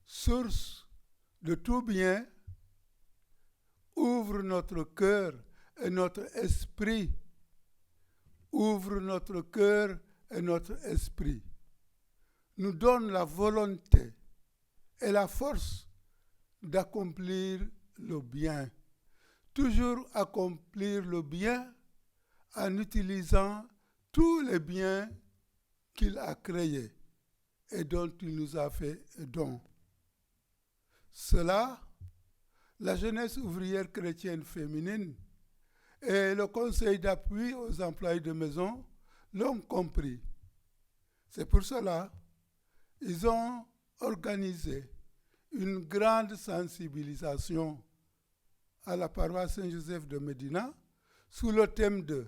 source de tout bien, ouvre notre cœur et notre esprit. Ouvre notre cœur et notre esprit. Nous donne la volonté et la force d'accomplir le bien. Toujours accomplir le bien en utilisant tous les biens qu'il a créés et dont il nous a fait don. Cela, la jeunesse ouvrière chrétienne féminine et le conseil d'appui aux employés de maison l'ont compris. C'est pour cela qu'ils ont organisé une grande sensibilisation à la paroisse Saint-Joseph de Médina sous le thème de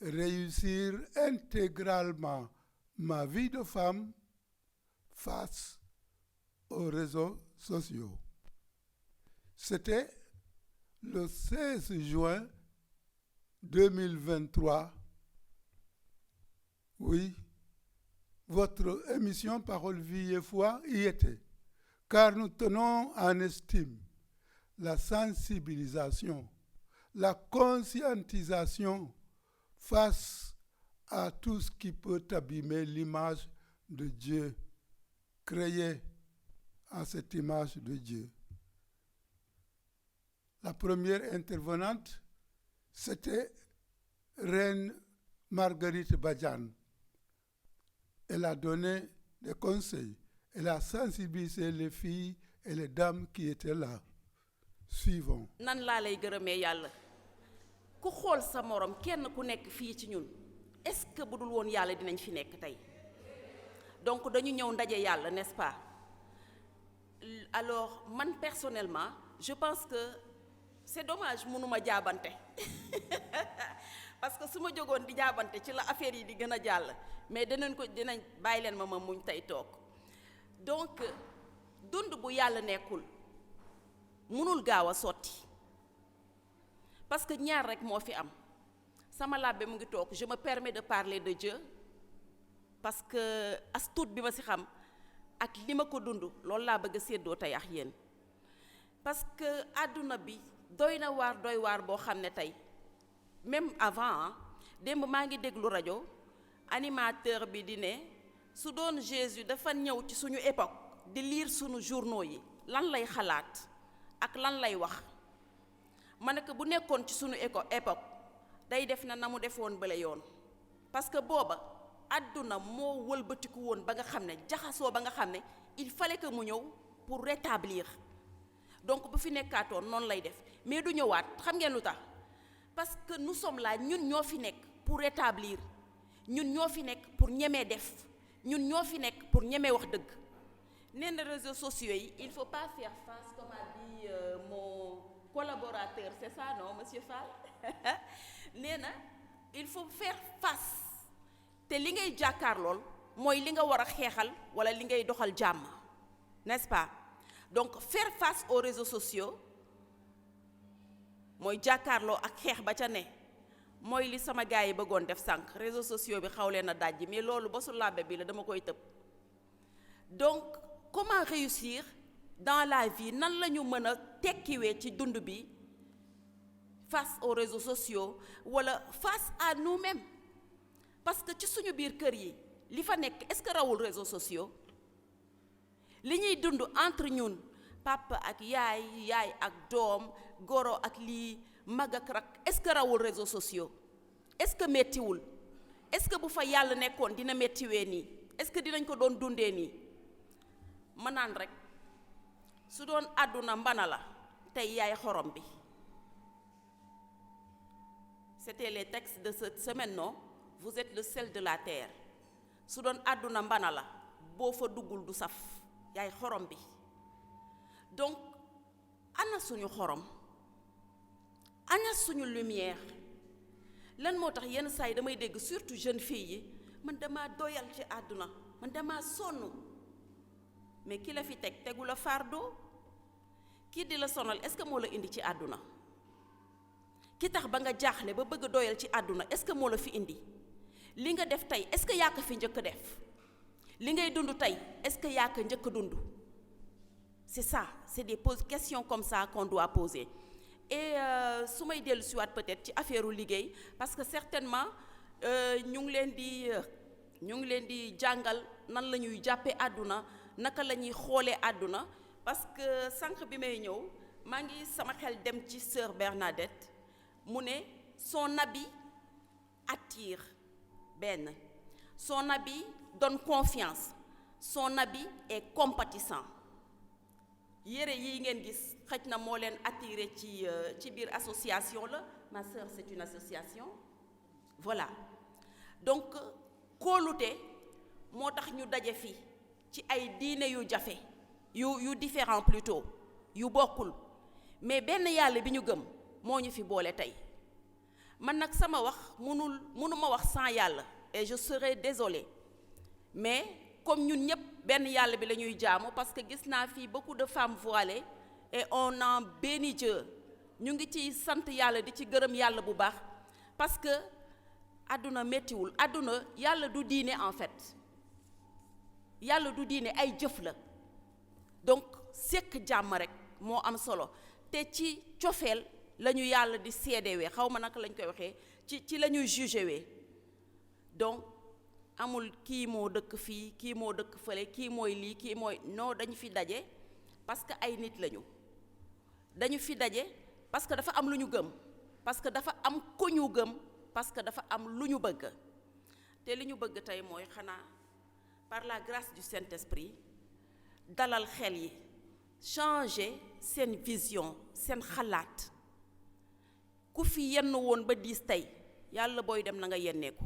réussir intégralement ma vie de femme face aux réseaux sociaux. C'était le 16 juin 2023. Oui, votre émission Parole, Vie et Foi y était, car nous tenons en estime la sensibilisation, la conscientisation face à tout ce qui peut abîmer l'image de Dieu, créée en cette image de Dieu. La première intervenante, c'était Reine Marguerite Badiane. Elle a donné des conseils. Elle a sensibilisé les filles et les dames qui étaient là. Suivons. nan laa lay gërëmee yàlla ku xool sa morom kenn ku nekk fii ci ñun est-ce que bu dul woon yàlla dinañ fi nekk tey donc dañu ñëw ndaje yàlla, n'est-ce pas? Alors man personnellement je pense que c'est dommage mënuma jaabante parce que su ma jógoon di jaabante ci la affaire yi di gën a jàll mais dinañ bàyyi leen ma muñ tey toog. Donc dund bu yàlla nekkul mënul gaaw a sotti parce que ñaar rek moo fi am. Sama labbe mu ngi toog, je me permets de parler de Dieu parce que as tuut bi ma si xam ak li ma ko dund loolu laa bëgg a séddoo tey ak yéen parce que àdduna bi doy waar boo xam ne tey même avant démb maa ngi déglu rajo animateur bi di ne su doon Jésus dafa ñëw ci suñu époque di lire suñu journaux yi lan lay xalaat ak lan lay wax ma ne ko bu nekkoon ci suñu époque day def na mu defoon bële yoon parce que booba àdduna moo wëlbatiku woon ba nga xam ne jaxasoo ba nga xam ne il fallait que mu ñëw pour rétablir donc bu fi nekkaatoon noonu lay def mais du ñëwaat xam ngeen lu tax parce que nous sommes là ñun ñoo fi nekk pour rétablir ñun ñoo fi nekk pour ñemee def ñun ñoo fi nekk pour ñemee wax dëgg. Nee na réseaux sociaux yi il faut pas faire face comme a dit mon collaborateur, c'est ça non monsieur Fall? Nee na il faut faire face te li ngay jàkkaar lool mooy li nga war a xeexal wala li ngay doxal jàmm, n'est-ce pas? Donc faire face aux réseaux sociaux mooy jàkkaarloo ak xeex ba ca ne mooy li sama gars yi bëggoon def sànq réseaux sociaux bi xaw leen a dajji mais loolu ba su labbe bi la dama koy tëb. Donc comment réussir dans la vie, nan la ñu mën a tekkiwee ci dund bi face aux réseaux sociaux wala face à nous-mêmes parce que ci suñu biir kër yi li fa nekk est-ce que rawul réseaux sociaux li ñuy dund entre ñun papa ak yaay ak doom goro ak lii mag ak rak est-ce que rawul réseaux sociaux est-ce que mettiwul est-ce que bu fa yàlla nekkoon dina mettiwee nii est-ce que dinañ ko doon dundee nii ma naan rek su doon àdduna mbana la tey yaay xorom bi. C'était les textes de cette semaine, non? Vous êtes le sel de la terre. Su doon àdduna mbana la boo fa duggul du saf yaay xorom bi. Donc ana suñu xorom ana suñu lumière lan moo tax yenn saa yi damay dégg surtout jeunes filles yi man dama doyal ci àdduna man dama sonn mais ki la fi tegu la fardeau kii di la sonal est-ce que moo la indi ci àdduna ki tax ba nga jaaxle ba bëgg doyal ci àdduna est-ce que moo la fi indi li nga def tey est-ce que yaa ko fi njëkk def li ngay dund tey est-ce que yaa ko njëkk dund c'est ça, c'est des questions comme ça qu'on doit poser. Et su may dellu siwaat peut-être ci affaire u liggéey parce que certainement ñu ngi leen di jàngal nan la ñuy jàppee àdduna naka la ñuy xoolee àdduna parce que sànq bi may ñëw maa ngi sama xel dem ci sœur Bernadette mu ne son habit attire benn, son habit donne confiance, son habit est compatissant. yére yi ngeen gis xëj na moo leen attiré ci biir association la ma sœur c'est une association voilà donc kóolute moo tax ñu daje fi ci ay diine yu jafe yu différent plutôt yu bokkul mais benn yàlla bi ñu gëm moo ñu fi boole tey man nag sama wax mënuma wax sans yàlla et je serai désolée mais comme ñun ñëpp benn yàlla bi la ñuy jaamu parce que gis naa fii beaucoup de femmes voilées et on en bénit Dieu ñu ngi ci sant yàlla di ci gërëm yàlla bu baax parce que àdduna méttiwul àdduna yàlla du diine en fait yàlla du diine ay jëf la donc sekk jàmm rek moo am solo te ci cofeel la ñu yàlla di seedewee xaw ma naka lañ koy waxee ci la ñuy jugewee donc amul kii moo dëkk fii kii moo dëkk fële kii mooy lii kii mooy non dañu fi daje parce que ay nit lañu dañu fi daje parce que dafa am lu ñu gëm parce que dafa am ko ñu gëm parce que dafa am lu ñu bëgg te li ñu bëgg tey mooy xanaa par la grâce du Saint-Esprit dalal xel yi changer seen vision seen xalaat ku fi yenn woon ba diis tey yàlla booy dem na nga yenneeku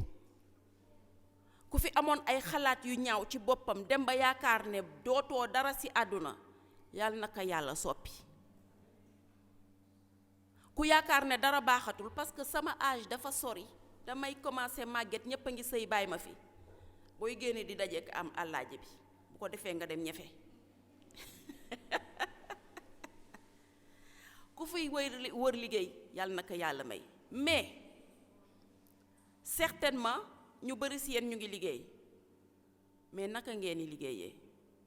ku fi amoon ay xalaat yu ñaaw ci boppam dem ba yaakaar ne dootoo dara ci àdduna yàlla na ko yàlla soppi ku yaakaar ne dara baaxatul parce que sama âge dafa sori damay commencer màgget ñépp a ngi sëy bàyyi ma fi booy génne di dajeek am àllaaji bi bu ko defee nga dem ñefe ku fiy wër liggéey yàlla na ko yàlla may mais certainement ñu bari ci yéen ñu ngi liggéey mais naka ngeen di liggéeyee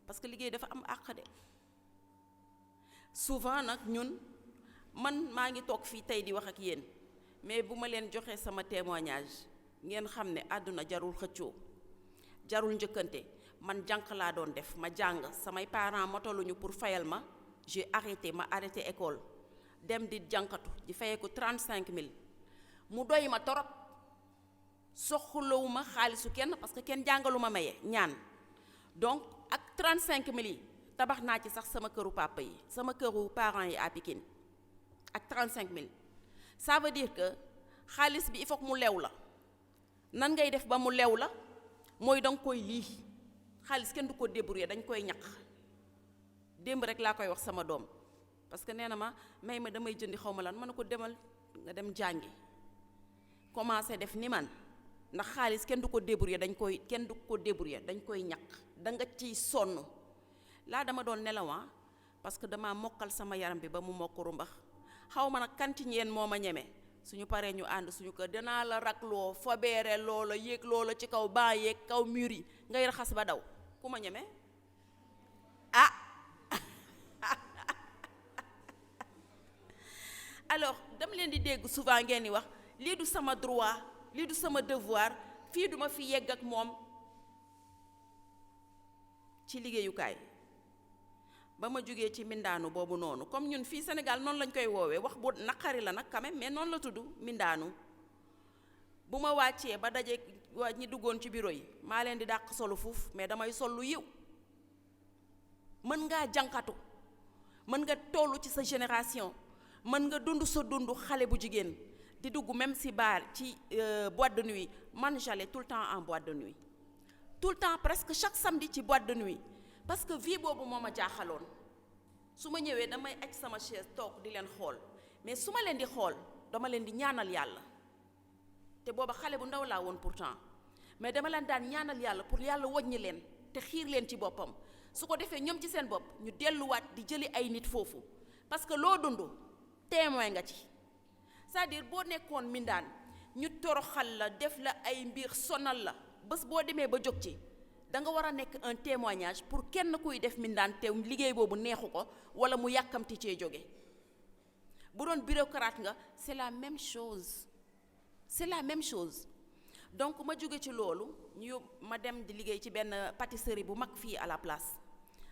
parce que liggéey dafa am àq de souvent nag ñun man maa ngi toog fii tey di wax ak yéen mais bu ma leen joxee sama témoignage ngeen xam ne àdduna jarul xëccoo jarul njëkkante man jànq laa doon def ma jàng samay parents motaluñu pour fayal ma j'ai arrêté école dem di jànkatu di fayeeku 35000 mu doy ma torop soxlawuma xaalisu kenn parce que kenn jàngalu ma maye ñaan donc ak 35000 yi tabax naa ci sax sama këru papa yi sama këru parents yi à Pikine ak 35000 ça veut dire que xaalis bi il faut que mu lew la nan ngay def ba mu lew la mooy danga koy lii xaalis kenn du ko débrouiller dañ koy ñaq démb rek laa koy wax sama doom parce que nee na ma may ma damay jëndi xaw ma lan ma ne ko demal nga dem jàngi commencé def ni man ndax xaalis kenn du ko débrouiller dañ koy ñaq da nga ciy sonn laa dama doon nelawan parce que dama mokkal sama yaram bi ba mu mokkuru mbax xaw ma nag kantiñ yeen moo ma ñeme suñu paree ñu ànd suñu kër dinaa la rakloo fobeere loola yéeg loola ci kaw baa yeeg kaw mur yi ngay raxas ba daw ku ma ñeme ah alors dama leen di dégg souvent ngeen di wax lii du sama droit lii du sama devoir fii duma fi yegg ak moom ci liggéeyukaay ba ma jógee ci mindaanu boobu noonu comme ñun fii Sénégal noonu lañ koy woowee wax bu naqari la nag quand même mais noonu la tudd mindaanu bu ma wàccee ba daje waa ñi duggoon ci bureau yi maa leen di dàq solu fuuf mais damay sol lu yiw mën ngaa jànkatu mën nga tollu ci sa génération mën nga dund sa dund xale bu jigéen di dugg même si bar ci boîte de nuit man j'allais tout le temps en boîte de nuit tout le temps presque chaque samedi ci boîte de nuit parce que vie boobu moo ma jaaxaloon su ma ñëwee damay aj sama chaise toog di leen xool mais su ma leen di xool dama leen di ñaanal yàlla te booba xale bu ndaw laa woon pourtant mais dama leen daan ñaanal yàlla pour yàlla woññi leen te xiir leen ci boppam su ko defee ñoom ci seen bopp ñu delluwaat di jëli ay nit foofu parce que loo dund témoin nga ci c'est-à-dire boo nekkoon mindaan ñu toroxal la def la ay mbir sonal la bés boo demee ba jóg ci da nga war a nekk un témoignage pour kenn kuy def mindaan te liggéey boobu neexu ko wala mu yàkkamti cee jóge. bu doon bureaucrate nga c'est la même chose c'est la même chose. donc ma jóge ci loolu ma dem di liggéey ci benn pâtisserie bu mag fii à la place.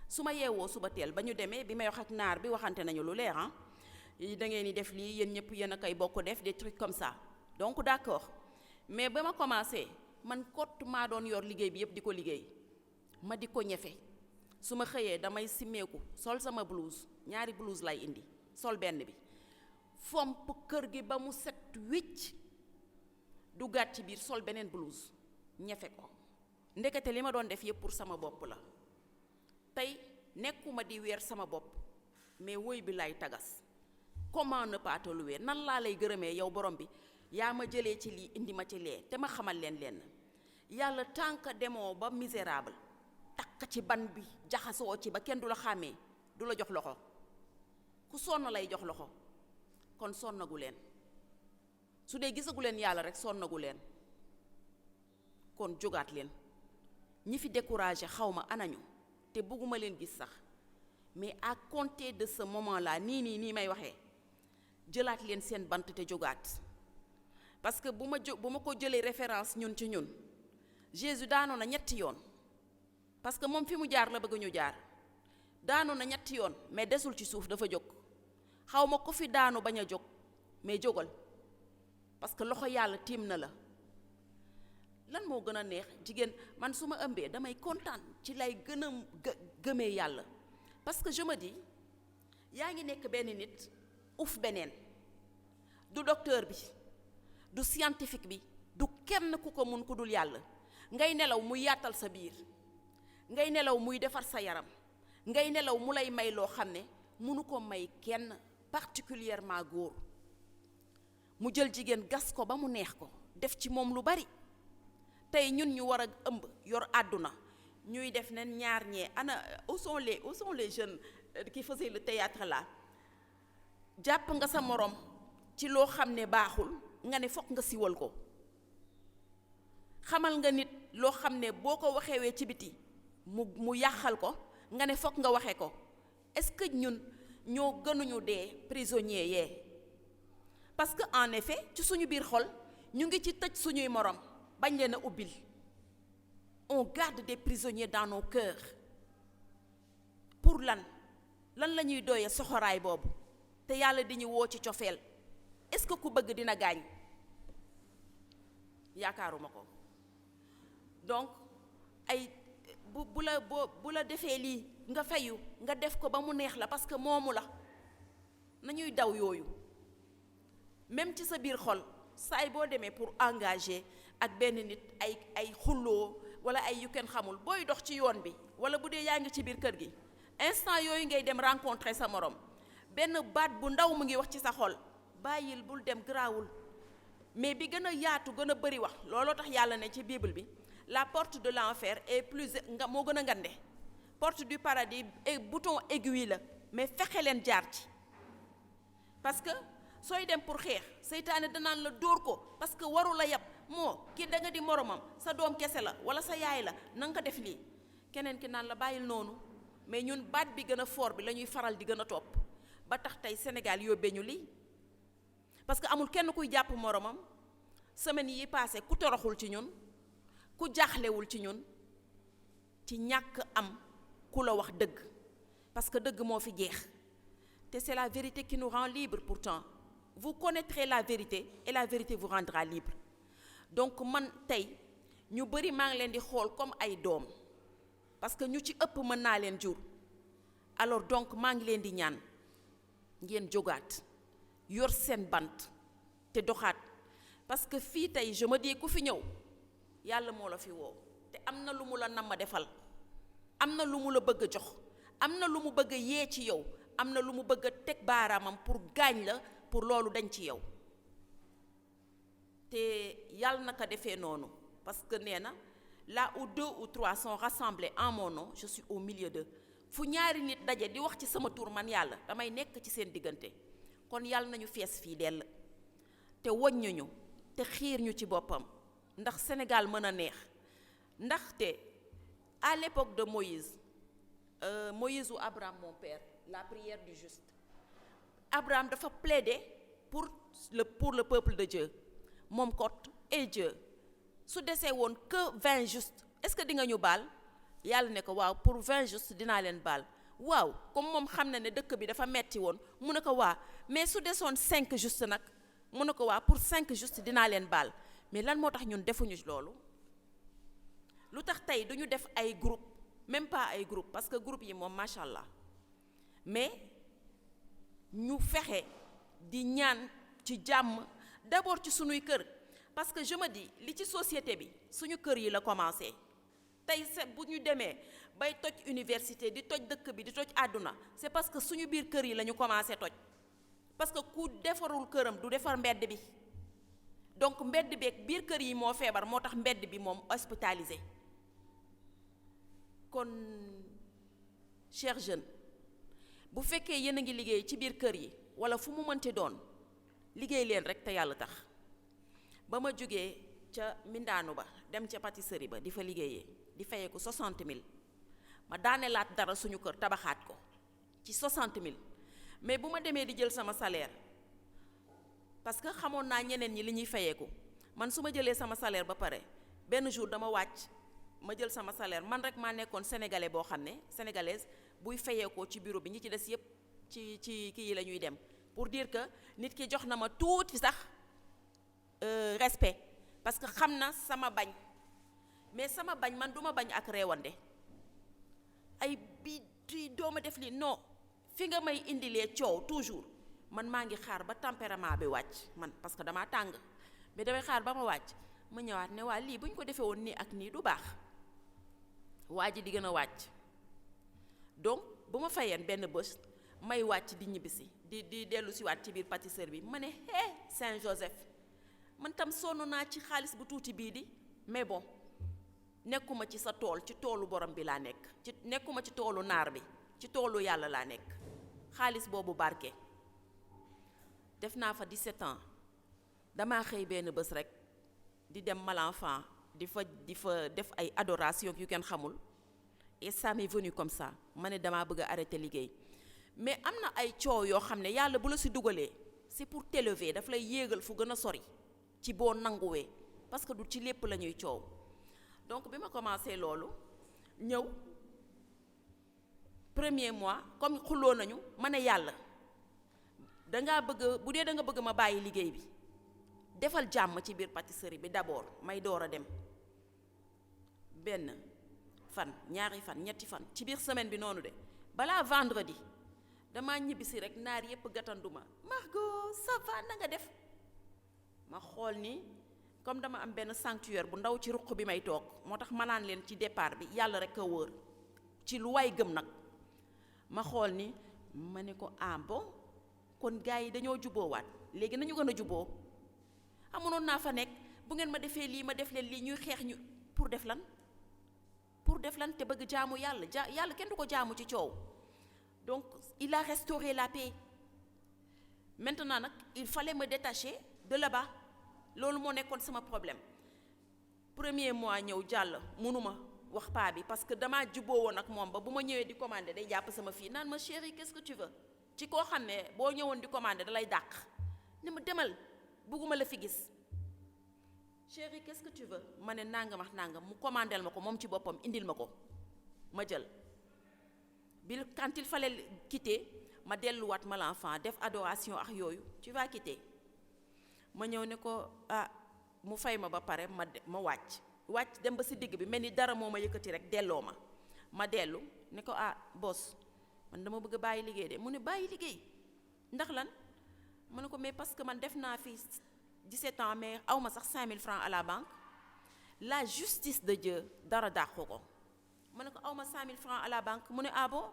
su ma yeewoo suba teel ba ñu demee bi may wax ak naar bi waxante nañu lu leer da ngeen di def lii yéen ñëpp yéen a koy bokk def des trucs comme ça. donc d'accord mais ba ma commencé man kott maa doon yor liggéey bi yëpp di ko liggéey ma di ko ñefe. su ma xëyee damay simmeeku sol sama blouse, ñaari blouse lay indi sol benn bi fomp kër gi ba mu set wicc duggaat ci biir sol beneen blouse ñefe ko. ndekete li ma doon def yëpp pour sama bopp la. tey nekkuma di weer sama bopp mais woy bi lay tagas. comment ne pas te louer? nan laa lay gërëmee yow borom bi yaa ma jëlee ci lii indi ma ci lee. te ma xamal leen yàlla tànk demoo ba misérable takk ci ban bi jaxasoo ci ba kenn du la xàmmee du la jox loxo. ku sonn lay jox loxo. kon sonnagu leen su dee gisagu leen yàlla rek sonnagu leen. kon jógaat leen. ñi fi découragé xaw ma anañu te bëgguma leen gis sax mais à compter de ce moment là nii may waxee jëlaat leen seen bant te jógaat. parce que bu ma ko jëlee référence ñun ci ñun Jésus daanoon na ñetti yoon parce que moom fi mu jaar la bëgg ñu jaar. daanoon na ñetti yoon mais desul ci suuf dafa jóg. xaw ma ko fi daanu bañ a jóg mais jógal parce que loxo yàlla tiim na la. lan moo gën a neex jigéen man su ma ëmbee damay kontaan ci lay gën a gëmee yàlla parce que je me dis yaa ngi nekk benn nit uf beneen du docteur bi du scientifique bi du kenn ku ko mun ku dul yàlla. ngay nelaw muy yaatal sa biir ngay nelaw muy defar sa yaram ngay nelaw mu lay may loo xam ne munu ko may kenn particulièrement góor. mu jël jigéen gas ko ba mu neex ko def ci moom lu bari. tey ñun ñu war a ëmb yor àdduna ñuy def nen ñaar ñee ana où sont les jeunes qui faisaient le théâtre là. jàpp nga sa morom ci loo xam ne baaxul nga ne fokk nga siwal ko. xamal nga nit loo xam ne boo ko waxeewee ci biti mu yàqal ko nga ne fokk nga waxe ko. est-ce que ñun ñoo gënuñu dee prisonniers yee? parce que en effet ci suñu biir xol ñu ngi ci tëj suñuy morom bañ leen a ubbil. on garde des prisonniers dans nos cœurs. pour lan la ñuy doyee soxoraay boobu te yàlla di ñu woo ci cofeel. est-ce que ku bëgg dina gaañ? yaakaaruma ko. donc ay bu la defee lii nga fayu nga def ko ba mu neex la parce que moomu la. nañuy daw yooyu. même ci sa biir xol saay boo demee pour engager ak benn nit ay xulloo wala ay yu kenn xamul booy dox ci yoon bi wala bu dee yaa ngi ci biir kër gi instant yooyu ngay dem rencontrer sa morom benn baat bu ndaw mu ngi wax ci sa xol bàyyil bul dem garaawul. mais bi gën a yaatu gën a bëri wax looloo tax yàlla ne ci Bible bi la porte de l'enfer est plus moo gën a ngande. porte du paradis et bouton aiguille la mais fexe leen jaar ci. parce que sooy dem pour xeex seytaane danaan la dóor ko parce que waru la yab moo kii da nga di moromam sa doom kese la wala sa yaay la na nga ko def lii. keneen ki naan la bàyyil noonu mais ñun baat bi gën a fort bi la ñuy faral di gën a topp ba tax tey Sénégal yóbbee ñu lii. parce que amul kenn kuy jàpp moromam semaine yi passé ku toroxul ci ñun ku jaaxlewul ci ñun ci ñàkk am ku la wax dëgg parce que dëgg moo fi jeex te c'est la vérité qui nous rend libre pourtant. vous connaîtrez la vérité et la vérité vous rendra libre. donc man tey ñu bari maa ngi leen di xool comme ay doom parce que ñu ci ëpp mën naa leen jur. alors donc maa ngi leen di ñaan ngeen jógaat yor seen bant te doxaat parce que fii tey je me dis ku fi ñëw yàlla moo la fi woo te am na lu mu la nam ma defal am na lu mu la bëgg a jox am na lu mu bëgg a yee ci yow am na lu mu bëgg a teg baaraamam pour gaañ la pour loolu dañ ci yow te yàlla na ko defee noonu parce que nee na là où 2 ou 3 sont rassemblés en mon nom je suis au milieu d'eux. fu ñaari nit daje di wax ci sama tur man yàlla damay nekk ci seen diggante. kon yàlla nañu fees fii dell te woññuñu te xiir ñu ci boppam ndax Sénégal mën a neex ndaxte à l'époque de Moïse, Moïse ou Abraham mon père, la prière du juste, Abraham dafa plaider pour le peuple de Dieu moom kot et Dieu su desee woon que 20 justes est-ce que di nga ñu baal yàlla ne ko waaw pour 20 justes dinaa leen baal waaw comme moom xam na ne dëkk bi dafa metti woon mu ne ko waa mais su desoon 5 justes nag mu ne ko waa pour 5 justes dinaa leen baal mais lan moo tax ñun defuñu loolu lu tax tey duñu def ay groupe même pas ay groupe parce que groupe yi moom macha allah mais ñu fexe di ñaan ci jàmm d'abord ci suñuy kër parce que je me dis li ci société bi suñu kër yi la commencé tey bu ñu demee bay toj université di toj dëkk bi di toj àdduna c'est parce que suñu biir kër yi la ñu commencé toj parce que ku defarul këram du defar mbedd bi donc mbedd beeg biir kër yi moo feebar moo tax mbedd bi moom hospitalisé kon chers jeunes bu fekkee yéen a ngi liggéey ci biir kër yi wala fu mu mënti doon liggéey leen rek te yàlla tax ba ma jógee ca mbindaanu ba dem ca pâtisserie ba di fa liggéeyee di fayee ko 60 000 ma daanelaat dara suñu kër tabaxaat ko ci 60 000 mais bu ma demee di jël sama salaire parce que xamoon naa ñeneen ñi li ñuy fayeeku man su ma jëlee sama salaire ba pare benn jour dama wàcc ma jël sama salaire man rek maa nekkoon sénégalais boo xam ne sénégalaise buy fayeekoo ci bureau bi ñi ci des yépp ci kii yi la ñuy dem pour dire que nit ki jox na ma tuuti sax respect parce que xam na sama bañ mais sama bañ man duma bañ ak reewande ay bi di dooma def li non fi nga may indilee coow toujours man maa ngi xaar ba tempérament bi wàcc man parce que damaa tàng mais damay xaar ba ma wàcc ma ñëwaat ne waa lii bu ñu ko defee woon nii ak nii du baax waa ji di gën a wàcc donc bu ma fayeen benn bés may wàcc di ñibbisi di dellu si waat ci biir pâtisserie bi ma ne Saint-Joseph man tam sonn naa ci xaalis bu tuuti bii di mais bon nekkuma ci sa tool ci toolu borom bi laa nekk nekkuma ci toolu naar bi ci toolu yàlla laa nekk xaalis boobu barke def naa fa 17 ans damaa xëy benn bés rek di dem Malenfant di fa def ay adoration yu kenn xamul et ça m'est venu comme ça ma ne damaa bëgg a arrêter liggéey mais am na ay coow yoo xam ne yàlla bu la si dugalee c'est pour t'élever daf lay yéegal fu gën a sori ci boo nanguwee parce que du ci lépp la ñuy coow donc bi ma commencé loolu ñëw premier mois comme xuloo nañu ma ne yàlla dangaa bëgg bu dee da nga bëgg ma bàyyi liggéey bi defal jàmm ci biir pâtisserie bi d'abord may door a dem benn fan ñaari fan ñetti fan ci biir semaine bi noonu de balaa vendredi damaa ñibbisi rek naar yépp gàttanduma Margot ça va na nga def ma xool ni comme dama am benn sanctuaire bu ndaw ci ruq bi may toog moo tax ma naan leen ci départ bi yàlla rek a wóor ci lu waay gëm nag ma xool ni ma ne ko ah bon kon gars yi dañoo juboowaat léegi nañu gën a juboo amunoon naa fa nekk bu ngeen ma defee lii ma def leen lii ñuy xeex ñu pour def lan te bëgg jaamu yàlla yàlla kenn du ko jaamu ci coow donc il a restauré la paix maintenant nag il fallait me détacher de là-bas loolu moo nekkoon sama problème premier mois ñëw jàll mënuma wax paa bi parce que damaa juboo woon ak moom ba bu ma ñëwee di commander day jàpp sama fii naan ma chérie qu'est-ce que tu veux ci koo xam ne boo ñëwoon di commander da lay dàq ne ma demal bugguma la fi gis chérie qu'est-ce que tu veux ma ne nangam ak nangam mu commandel ma ko moom ci boppam indil ma ko ma jël bi quand il fallait quitter ma delluwaat Malenfant def adoration ak yooyu tu vas quitter ma ñëw ne ko ah mu fay ma ba pare ma wàcc dem ba si digg bi mel ni dara moo ma yëkkati rek delloo ma dellu ne ko ah boss man dama bëgg a bàyyi liggéey de mu ne bàyyi liggéey ndax lan ma ne ko mais parce que man def naa fi 17 ans mais aw ma sax 5000 francs à la banque la justice de Dieu dara dàqu ko ma ne ko aw ma 5000 francs à la banque mu ne ah bon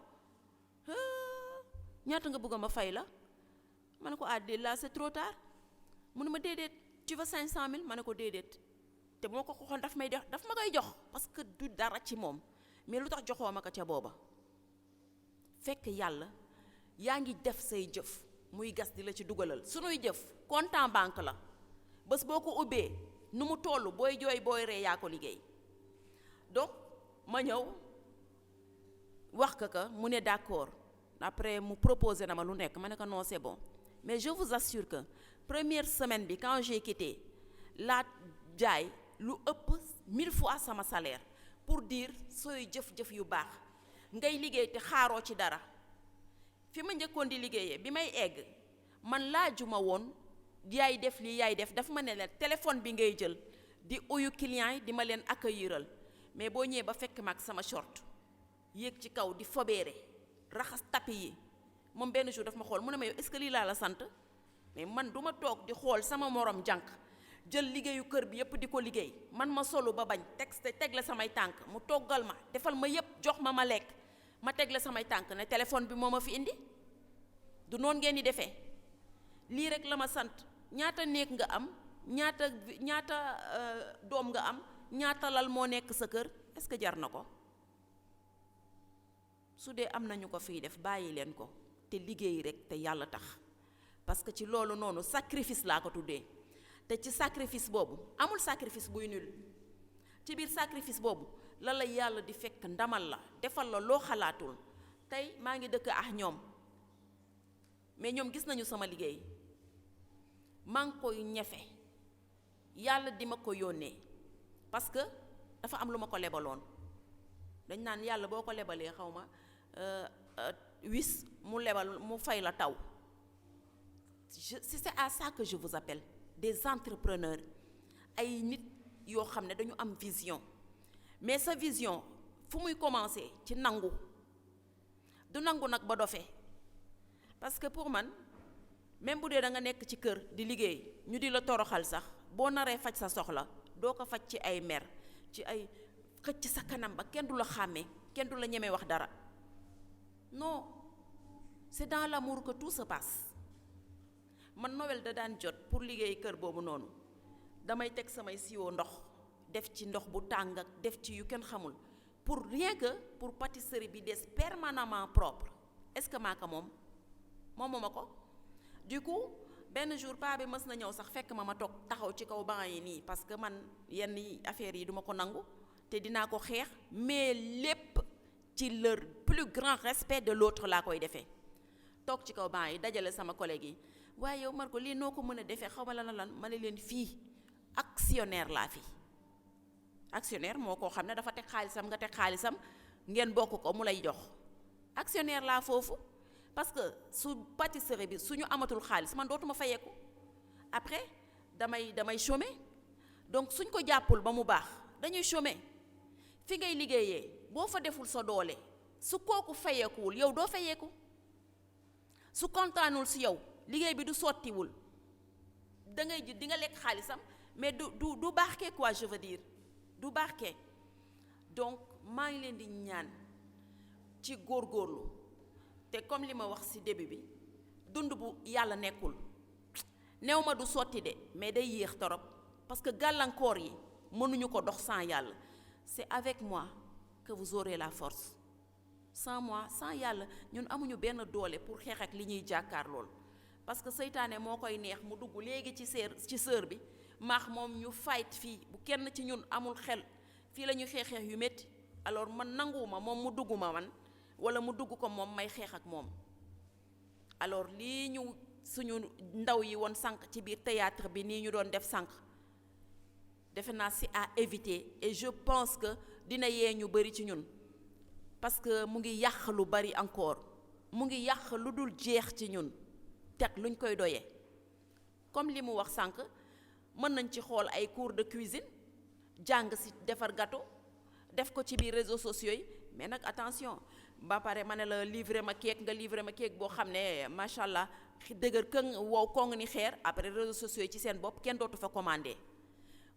ñaata nga bëgg ma fay la ma ne ko ah déedéet là c'est trop tard mu ne ma déedéet tu veux 500 000 ma ne ko déedéet te bu ma ko xoxoon daf ma koy jox parce que du dara ci moom mais lu tax joxoo ma ko ca booba fekk yàlla yaa ngi def say jëf muy gas di la ci dugalal sunuy jëf compte en banque la bés boo ko ubbee nu mu toll booy jooy booy ree yaa ko liggéey donc ma ñëw wax ka mu ne d'accord après mu proposé na ma lu nekk ma ne ko non c'est bon mais je vous assure que première semaine bi quand j'ai quitté laa jaay lu ëpp 1000 fois sama salaire pour dire sooy jëf-jëf yu baax ngay liggéey te xaaroo ci dara fi ma njëkkoon di liggéeyee bi may egg man laajuma woon yaay def lii yaay def dafa ma ne leen téléphone bi ngay jël di uyu client yi di ma leen accueilliral mais boo ñëwee ba fekk ma ak sama short yéeg ci kaw di fobeere raxas tapis yi moom benn jour daf ma xool mu ne ma yow est-ce que lii laa la sant mais man du ma toog di xool sama morom jànq jël liggéeyu kër bi yépp di ko liggéey man ma solu ba bañ teg la samay tànk mu toggal ma defal ma yépp jox ma lekk ma teg la samay tànk ne téléphone bi moo ma fi indi du noonu ngeen di defee lii rek la ma sant ñaata néeg nga am ñaata doom nga am ñaata lal moo nekk sa kër est-ce que jar na ko su dee am nañu ko fiy def bàyyi leen ko te liggéey rek te yàlla tax parce que ci loolu noonu sacrifice laa ko tuddee te ci sacrifice boobu amul sacrifice buy nul ci biir sacrifice boobu la yàlla di fekk ndamal la defal la loo xalaatul tey maa ngi dëkk ak ñoom mais ñoom gis nañu sama liggéey maa ngi koy ñefe yàlla di ma ko yónnee parce que dafa am lu ma ko lebaloon dañ naan yàlla boo ko lebalee xaw ma wis mu fay la taw c'est à ça que je vous appelle des entrepreneurs ay nit yoo xam ne dañu am vision mais sa vision fu muy commencer ci nangu du nangu nag ba dofee parce que pour man même bu dee da nga nekk ci kër di liggéey ñu di la toroxal sax boo naree faj sa soxla doo ko faj ci ay mer ci ay xëcc sa kanam ba kenn du la xàmmee kenn du la ñemee wax dara non c'est dans l'amour que tout se passe man Noël da daan jot pour liggéey kër boobu noonu damay teg samay siwo ndox def ci ndox bu tàng ak def ci yu kenn xamul pour rien que pour pâtisserie bi des permanemment propre est-ce que maa ko moomuma ko du coup benn jour paa bi mës na ñëw sax fekk ma toog taxaw ci kaw banc yi nii parce que man yenn affaires yi duma ko nangu te dinaa ko xeex mais lépp ci leur plus grand respect de l'autre laa koy defee toog ci kaw banc yi dajale sama collègue yi waaye yow Marco lii noo ko mën a defee xaw ma lan ma ne leen fii actionnaire laa fi actionnaire moo koo xam ne dafa teg xaalisam nga teg xaalisam ngeen bokk ko mu lay jox actionnaire laa foofu parce que su pâtisserie bi suñu amatul xaalis man dootuma fayeeku après damay chômer donc suñ ko jàppul ba mu baax dañuy chômer fi ngay liggéeyee boo fa deful sa doole su kooku fayeekuwul yow doo fayeeku su kontaanul si yow liggéey bi du sottiwul da ngay di nga lekk xaalisam mais du baaxkee quoi je veux dire du baaxkee donc maa ngi leen di ñaan ci góorgóorlu te comme li ma wax ci début bi dund bu yàlla nekkul néew ma du sotti de mais day yéex torop parce que gàllankoor yi mënuñu ko dox sans yàlla c'est avec moi que vous aurez la force sans moi sans yàlla ñun amuñu benn doole pour xeex ak li ñuy jàkkaar lool parce que seytaane moo koy neex mu dugg léegi ci sœur bi maax moom ñu fight fii bu kenn ci ñun amul xel fii la ñuy xeexeex yu métti alors man nanguwuma moom mu dugg ma man wala mu dugg ko moom may xeex ak moom alors lii ñu suñu ndaw yi woon sànq ci biir théâtre bi nii ñu doon def sànq defe naa c'est à éviter et je pense que dina yee ñu bari ci ñun parce que mu ngi yàq lu bari encore mu ngi yàq lu dul jeex ci ñun teg luñ koy doyee comme li mu wax sànq mën nañ ci xool ay cours de cuisine jàng ci defar gâteau def ko ci biir réseaux sociaux yi mais nag attention ba pare ma ne la livrer ma cake nga livrer ma cake boo xam ne macha allah dëgër këng wow kong ni xeer après réseaux sociaux yi ci seen bopp kenn dootu fa commandé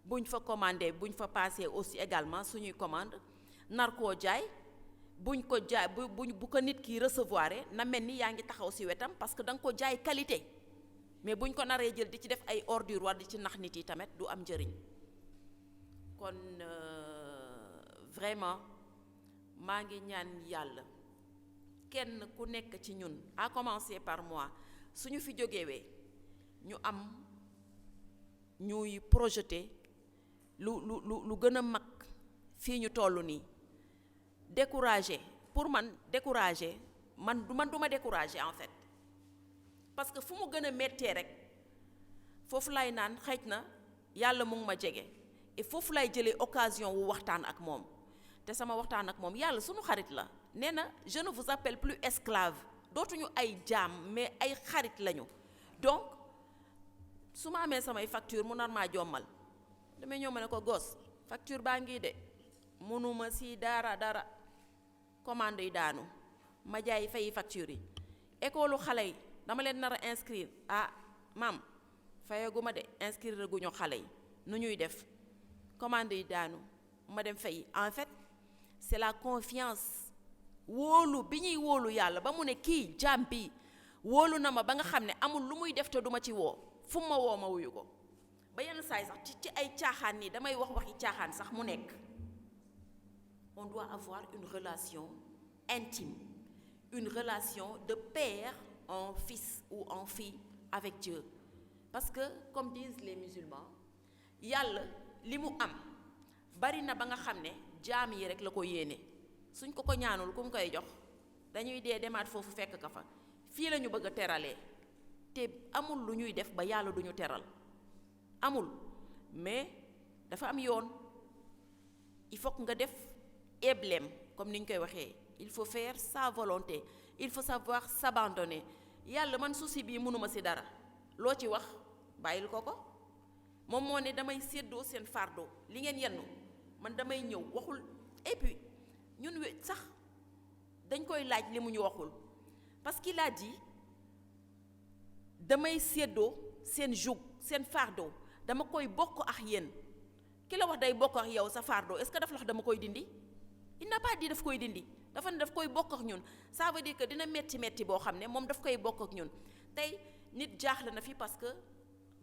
buñ fa passé aussi également suñuy commande nar koo jaay buñ ko jaay bu ko nit ki recevoir na mel ni yaa ngi taxaw ci wetam parce que da nga ko jaay qualité mais buñ ko naree jël di ci def ay ordure war di ci nax nit yi tamit du am njëriñ kon vraiment maa ngi ñaan yàlla kenn ku nekk ci ñun à commencer par moi suñu fi jógewee ñu am ñuy projeter lu gën a mag fii ñu toll nii découragé pour man découragé man du ma découragé en fait parce que fu mu gën a méttee rek foofu lay naan xëj na yàlla mu ngi ma jege et foofu lay jëlee occasion wu waxtaan ak moom te sama waxtaan ak moom yàlla sunu xarit la nee na je ne vous appelle plus esclave dootuñu ay jaam mais ay xarit lañu donc su ma amee samay facture mu nar maa jommal damay ñëw ma ne ko gos facture baa ngi de mënuma si dara commande yi daanu ma jaay fay facture yi école xale yi dama leen nar a inscrire maam fayaguma de inscrire guñu xale yi nu ñuy def commande yi daanu ma dem fay en fait c'est la confiance wóolu bi ñuy wóolu yàlla ba mu ne kii jaam bi wóolu na ma ba nga xam ne amul lu muy def te duma ci woo fu ma woo ma wuyu ko ba yenn saay sax ci ay caaxaan nii damay waxi caaxaan sax mu nekk on doit avoir une relation intime une relation de père en fils ou en fille avec Dieu parce que comme disent les musulmans yàlla li mu am bari na ba nga xam ne jaam yi rek la ko yéene suñ ko ñaanul ku mu koy jox dañuy dee demaat foofu fekk ka fa fii la ñu bëgg a teralee te amul lu ñuy def ba yàlla duñu teral amul mais dafa am yoon il faut que nga def éblème comme ni ñu koy waxee il faut faire sa volonté il faut savoir s'abandonner yàlla man souci bii mënuma ci dara loo ci wax bàyyil ko moom moo ne damay séddoo seen fardeau li ngeen yennu man damay ñëw waxul et puis ñun sax dañ koy laaj li mu ñu waxul parce qu'il a dit damay séddoo seen joug seen fardeau dama koy bokk ak yéen ki la wax day bokk ak yow sa fardeau est-ce que daf la wax dama koy dindi il n'a pas dit daf koy dindi dafa ne daf koy bokk ak ñun ça veut dire que dina metti boo xam ne moom daf koy bokk ak ñun tey nit jaaxle na fi parce que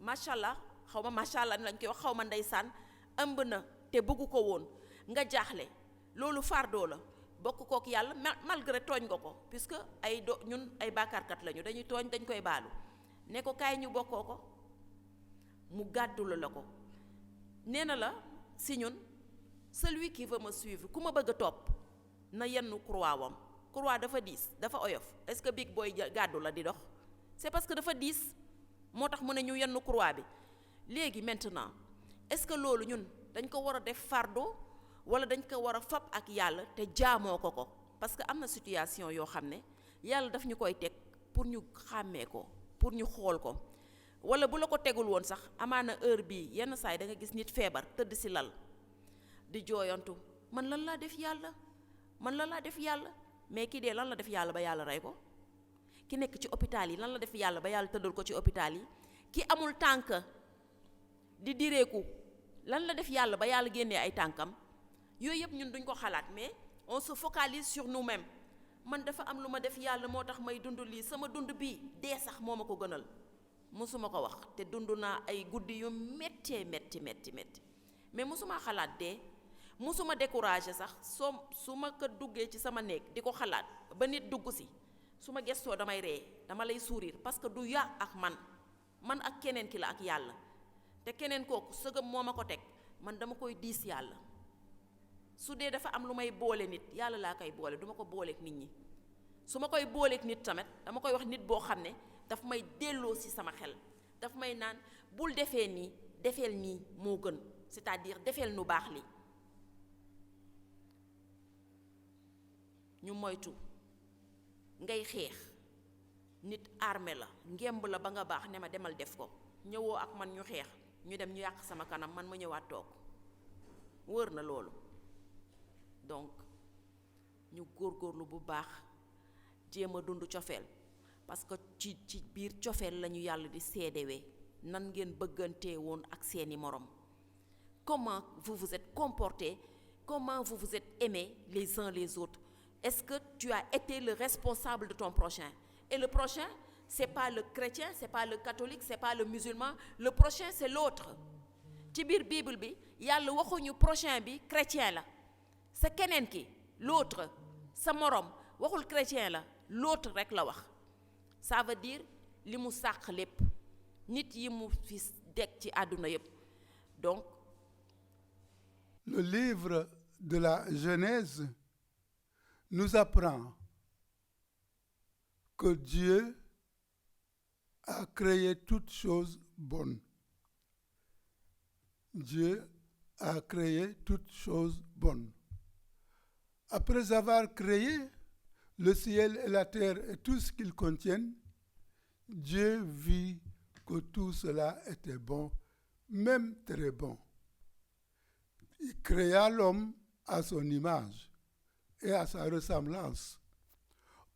macha allah xaw ma macha allah lañ koy wax xaw ma ndeysaan ëmb na te bëggu ko woon nga jaaxle loolu fardeau la bokk kook yàlla malgré tooñ nga ko puisque ñun ay bàkkaarkat lañu dañuy tooñ dañ koy baalu ne ko kaay ñu bokkoo ko mu gàddulu la ko nee na la si ñun celui qui veut me suivre ku ma bëgg a topp na yenn croix wam croix dafa diis dafa oyof est-ce que big booy gàddu la di dox c'est parce que dafa diis moo tax mu ne ñu yenn croix bi léegi maintenant est-ce que loolu ñun dañ ko war a def fardeau wala dañ ko war a fab ak yàlla te jaamoo ko parce que am na situation yoo xam ne yàlla daf ñu koy teg pour ñu xàmmee ko pour ñu xool ko wala bu la ko tegul woon sax amaana heure bii yenn saa yi da nga gis nit feebar tëdd ci lal di jooyantu man lan laa def yàlla mais kii dee lan la def yàlla ba yàlla rey ko ki nekk ci hôpital yi lan la def yàlla ba yàlla tëddal ko ci hôpital yi ki amul tànk di direeku lan la def yàlla ba yàlla génnee ay tànkam yooyu yëpp ñun duñ ko xalaat mais on se focalise sur nous-mêmes man dafa am lu ma def yàlla moo tax may dund lii sama dund bii dee sax moo ma ko gënal mosuma ko wax te dund naa ay guddi yu métti mais mosuma xalaat dee mosuma découragé sax su ma ko duggee ci sama néeg di ko xalaat ba nit dugg si su ma gestoo damay ree dama lay sourire parce que du yaa ak man ak keneen ki la ak yàlla te keneen kooku sëgëm moo ma ko teg man dama koy diis yàlla su dee dafa am lu may boole nit yàlla laa koy boole duma ko booleek nit ñi su ma koy booleek nit tamit dama koy wax nit boo xam ne daf may delloo ci sama xel daf may naan bul defee nii defeel nii moo gën c'est-à-dire defeel nu baax li ñu moytu ngay xeex nit armé la ngemb la ba nga baax ne ma demal def ko ñëwoo ak man ñu xeex ñu dem ñu yàq sama kanam man ma ñëwaat toog wër na loolu donc ñu góorgóorlu bu baax jéem a dund cofeel parce que ci biir cofeel lañu yàlla di seedewee nan ngeen bëggantee woon ak seeni morom comment vous vous êtes comportés comment vous vous êtes aimés les uns les autres est-ce que tu as été le responsable de ton prochain et le prochain c'est pas le chrétien c'est pas le catholique c'est pas le musulman le prochain c'est l'autre ci biir Bible bi yàlla waxuñu prochain bi chrétien la sa keneen ki l'autre sa morom waxul chrétien la l'autre rek la wax ça veut dire li mu sàq lépp nit yi mu fi dekk ci àdduna yépp donc le livre de la Genèse nous apprend que Dieu a créé toutes choses bonnes. Dieu a créé toutes choses bonnes. Après avoir créé le ciel et la terre et tout ce qu'ils contiennent, Dieu vit que tout cela était bon, même très bon. Il créa l'homme à son image et à sa ressemblance.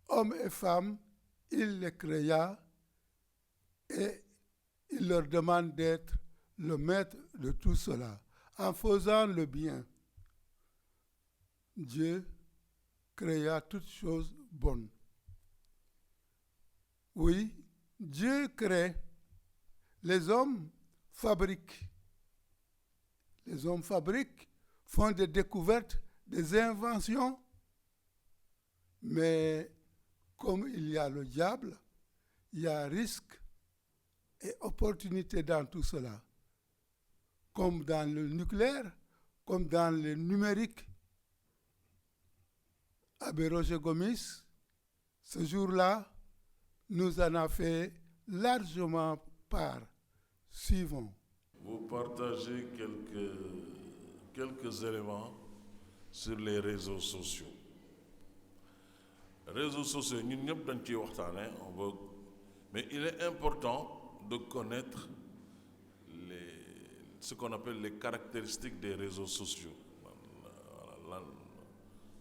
Hommes et femmes, il les créa et il leur demande d'être le maître de tout cela, en faisant le bien. Dieu créa toutes choses bonnes. Oui, Dieu crée. Les hommes fabriquent. Les hommes fabriquent, font des découvertes, des inventions. Mais comme il y a le diable, il y a risque et opportunité dans tout cela. Comme dans le nucléaire, comme dans le numérique. Abbé Roger Gomis, ce jour-là, nous en a fait largement part. Suivons. Vous partagez quelques éléments sur les réseaux sociaux. Réseaux sociaux, ñun ñëpp dañ ciy waxtaane, mais il est important de connaître ce qu'on appelle les caractéristiques des réseaux sociaux.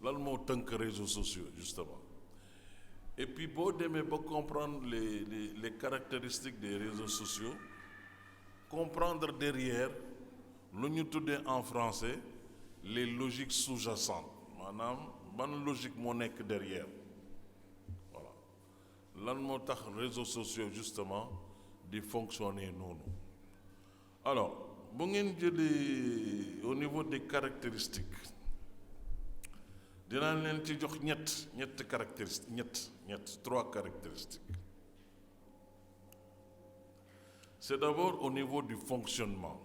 Lan moo tënk réseaux sociaux justement. Et puis boo demee ba comprendre les caractéristiques des réseaux sociaux, comprendre derrière lu ñu tuddee en français les logiques sous-jacentes, maanaam ban logique moo nekk derrière. Voilà lan moo tax réseaux sociaux justement di fonctionner noonu. Alors bu ngeen jëlee au niveau des caractéristiques dinaa leen ci jox ñett caractéristiques trois caractéristiques. C'est d'abord au niveau du fonctionnement.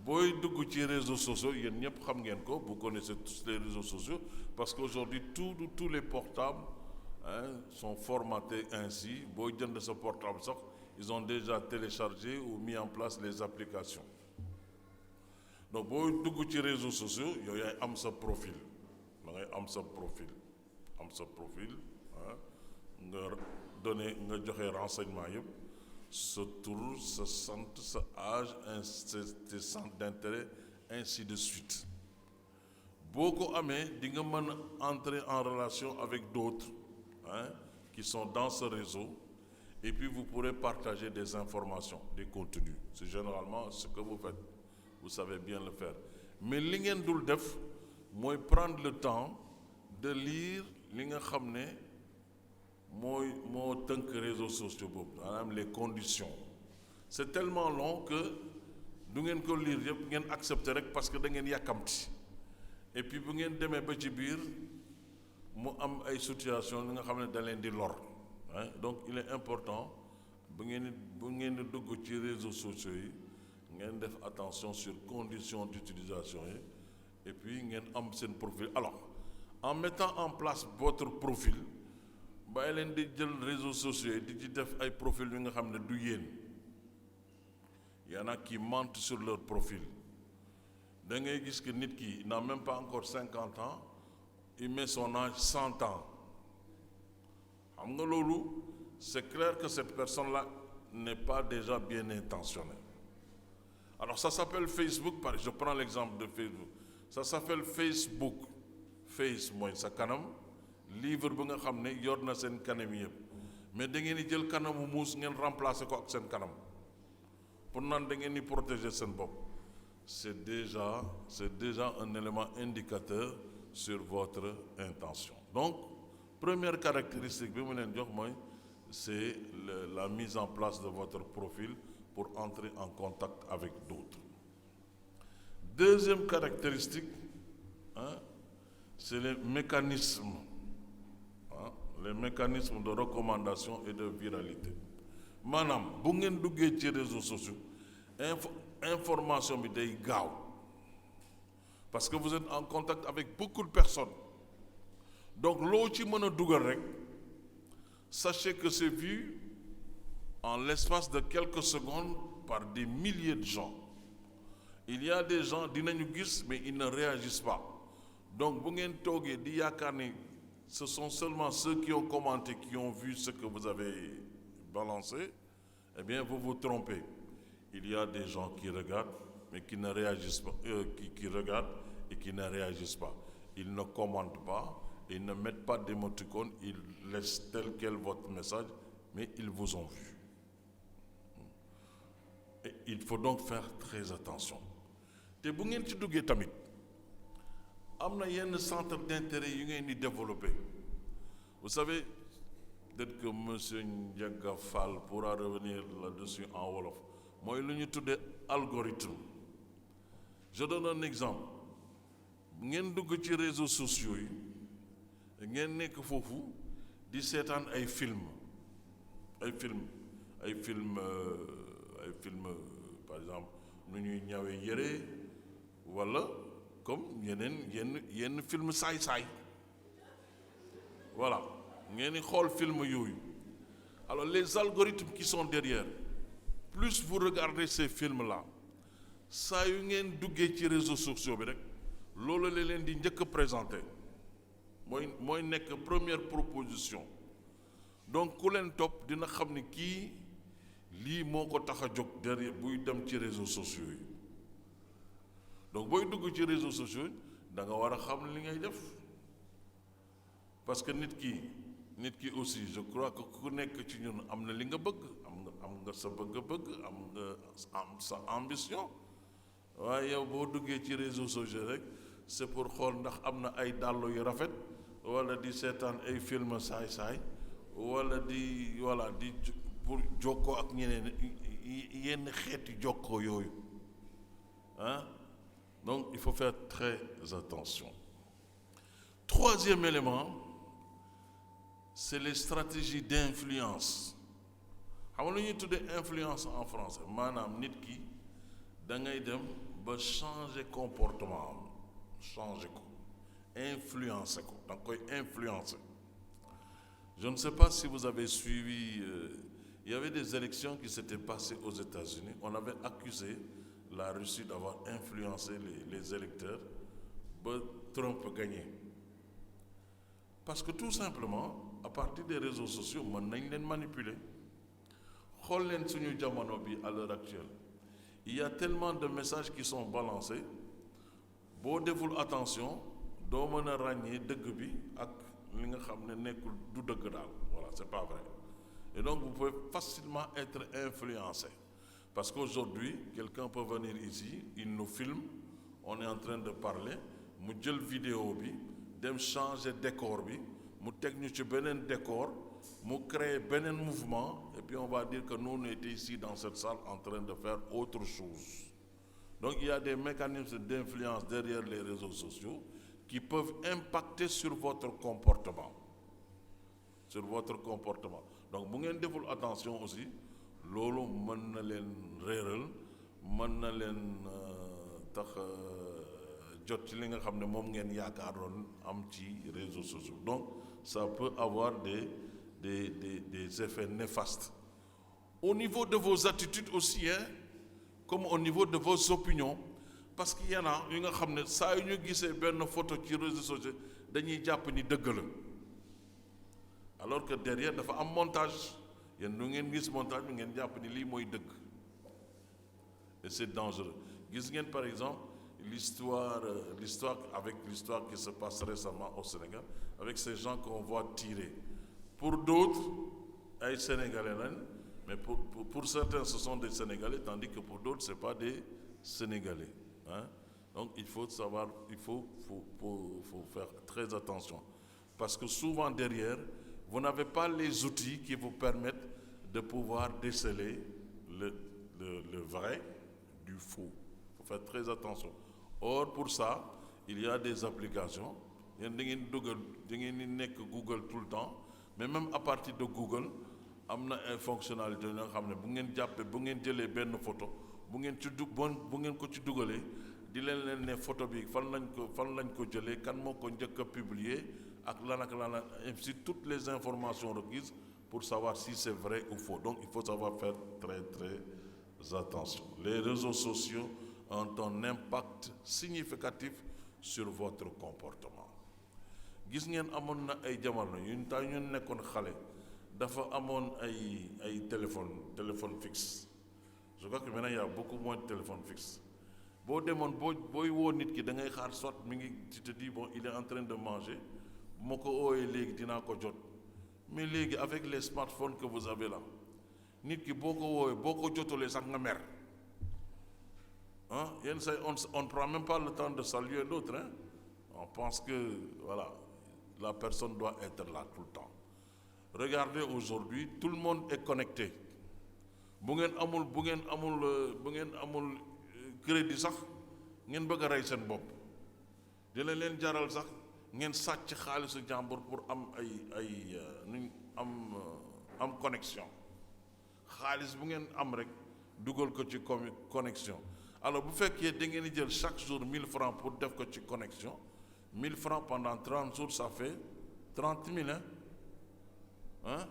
Booy dugg ci réseaux sociaux yéen ñëpp xam ngeen ko, vous connaissez tous les réseaux sociaux parce qu'aujourd'hui tous les portables sont formatés ainsi. Booy jënd sa portable sax ils ont déjà téléchargé ou mis en place les applications. Donc booy dugg ci réseaux sociaux yow yaay am sa profil. Da ngay am sa profil nga joxe renseignement yëpp, sa tur, sa sant, sa âge, tes centres d'intérêt, ainsi de suite. Boo ko amee di nga mën a entrer en relation avec d'autres qui sont dans ce réseau et puis vous pourrez partager des informations, des contenus. C'est généralement ce que vous faites. Vous savez bien le faire. Mais li ngeen dul def mooy prendre le temps de lire li nga xam ne moo tënk réseaux sociaux boobu, maanaam les conditions. C'est tellement long que du ngeen ko lire yëpp ngeen accepter rek parce que da ngeen yàkkamti. Et puis bu ngeen demee ba ci biir mu am ay situation li nga xam ne da leen di lor. Donc il est important bu ngeen di dugg ci réseaux sociaux yi ngeen def attention sur conditions d'utilisation yi. Et puis ngeen am seen profil. Alors en mettant en place votre profil bàyyi leen di jël réseaux sociaux yi di ci def ay profil yu nga xam ne du yéen. Y en a qui mentent sur leur profil. Da ngay gis que nit ki n'a même pas encore 50 ans, il met son âge 100 ans. Xam nga loolu, c'est clair que cette personne-là n'est pas déjà bien intentionnée. Alors ça s'appelle Facebook, je prends l'exemple de Facebook. Ça s'appelle Facebook. Face mooy sa kanam, livre bi nga xam ne yor na seen kanam yëpp. Mais da ngeen di jël kanamu muus ngeen remplacer ko ak seen kanam. Pour naan da ngeen di protéger seen bopp. C'est déjà un élément indicateur sur votre intention. Donc, première caractéristique bi mu leen jox mooy c'est la mise en place de votre profil pour entrer en contact avec d'autres. Deuxième caractéristique, c'est les mécanismes de recommandation et de viralité. Maanaam bu ngeen duggee ci réseaux sociaux information bi day gaaw parce que vous êtes en contact avec beaucoup de personnes. donc loo ci mën a dugal rek sachez que c'est vu en l'espace de quelques secondes par des milliers de gens. Il y a des gens dinañu gis mais ils ne réagissent pas. Donc bu ngeen toogee di yaakaar ni ce sont seulement ceux qui ont commenté qui ont vu ce que vous avez balancé, eh bien vous vous trompez. Il y a des gens qui regardent mais qui ne réagissent pas, qui regardent et qui ne réagissent pas. Ils ne commentent pas, ils ne mettent pas d'émoticônes, ils laissent tel quel votre message, mais ils vous ont vu. Et il faut donc faire très attention. te bu ngeen ci duggee tamit am na yenn centre d'intérêt yu ngeen di développer. Vous savez, peut-être que monsieur Ndiaga Fall pourra revenir là-dessus en wolof mooy lu ñu tuddee algorithme. Je donne un exemple. ngeen dugg ci réseaux sociaux yi ngeen nekk foofu di seetaan ay film par exemple nu ñuy ñawee yére walla comme yenn film saay-saay voilà ngeen di xool film yooyu. Alors les algorithmes qui sont derrière, plus vous regardez ces films-là saa yu ngeen duggee ci réseaux sociaux bi rek loolu la leen di njëkk a présenté mooy nekk première proposition. Donc ku leen topp dina xam ni kii lii moo ko tax a jóg derrière buy dem ci réseaux sociaux yi. Donc booy dugg ci réseaux sociaux yi da nga war a xam li ngay def parce que nit ki aussi je crois que ku nekk ci ñun am na li nga bëgg am nga sa bëgg-bëgg am sa ambition. waaye yow boo duggee ci réseaux sociaux rek c'est pour xool ndax am na ay dàll yu rafet wala di seetaan ay film saay-saay wala di pour jokkoo ak ñeneen yenn xeeti jokkoo yooyu donc il faut faire très attention. Troisième élément, c'est les stratégies d'influence. xam nga lu ñuy tuddee influence en français maanaam nit ki da ngay dem ba changer comportement changer ko influencer ko da nga koy influencer. Je ne sais pas si vous avez suivi, il y avait des élections qui s'étaient passées aux États-Unis. On avait accusé la Russie d'avoir influencé les électeurs ba Trump gagné. Parce que tout simplement à partir des réseaux sociaux mën nañ leen manipuler. xool leen suñu jamono bi à l'heure actuelle il y a tellement de messages qui sont balancés boo deful attention doo mën a ràññee dëgg bi ak li nga xam ne nekkul du dëgg daal voilà c'est pas vrai. Et donc vous pouvez facilement être influencé parce qu'aujourd'hui quelqu'un peut venir ici il nous filme on est en train de parler mu jël vidéo bi dem changer décor bi mu teg ñu ci beneen décor mu créer beneen mouvement et puis on va dire que nous on était ici dans cette salle en train de faire autre chose. Donc il y a des mécanismes d'influence derrière les réseaux sociaux qui peuvent impacter sur votre comportement. Donc bu ngeen deful attention aussi loolu mën na leen réeral mën na leen tax jot ci li nga xam ne moom ngeen yaakaaroon am ci réseaux sociaux. Donc ça peut avoir des effets néfastes au niveau de vos attitudes aussi comme au niveau de vos opinions parce qu'il y en a yu nga xam ne saa yu ñu gisee benn photo ci réseaux sociaux dañuy jàpp ni dëgg la alors que derrière dafa am montage yéen du ngeen gis montage bi ngeen jàpp ni lii mooy dëgg et c'est dangereux. Gis ngeen par exemple l'histoire qui se passe récemment au Sénégal avec ces gens qu'on voit tirer. Pour d'autres ay Sénégalais lañ mais pour certains ce sont des Sénégalais tandis que pour d'autres c'est pas des Sénégalais donc il faut savoir faut faire très attention parce que souvent derrière vous n'avez pas les outils qui vous permettent de pouvoir déceler le vrai du faux. Il faut faire très attention. Or pour ça il y a des applications yéen da ngeen di nekk Google tout le temps mais même à partir de Google am na ay fonctionnalités yoo xam ne bu ngeen jëlee benn photo bu ngeen ko ci dugalee di leen ne photo bi fan lañ ko jëlee kan moo ko njëkk a publier ak ainsi toutes les informations requises pour savoir si c'est vrai ou faux. Donc il faut savoir faire très très attention. Les réseaux sociaux ont un impact significatif sur votre comportement. Gis ngeen amoon na ay jamono ñun tay ñun nekkoon xale dafa amoon ay téléphone fixe. Je crois que maintenant il y a beaucoup moins de téléphones fixes. Boo demoon booy woo nit ki da ngay xaar soit mi ngi tu te dis bon il est en train de manger bu ma ko ooyee léegi dinaa ko jot mais léegi avec les smartphones que vous avez là nit ki boo ko woowee boo ko jotulee sax nga mer ah yenn say on prend même pas le temps de saluer l'autre hein. On pense que voilà la personne doit être là tout le temps. Regardez aujourd'hui tout le monde est connecté bu ngeen amul crédit sax ngeen bëgg a rey seen bopp dina leen jaral sax ngeen sàcc xaalisu jàmbur pour am am connexion xaalis bu ngeen am rek dugal ko ci connexion. Alors bu fekkee da ngeen di jël chaque jour 1000 francs pour def ko ci connexion 1000 francs pendant 30 jours ça fait 30 000 hein.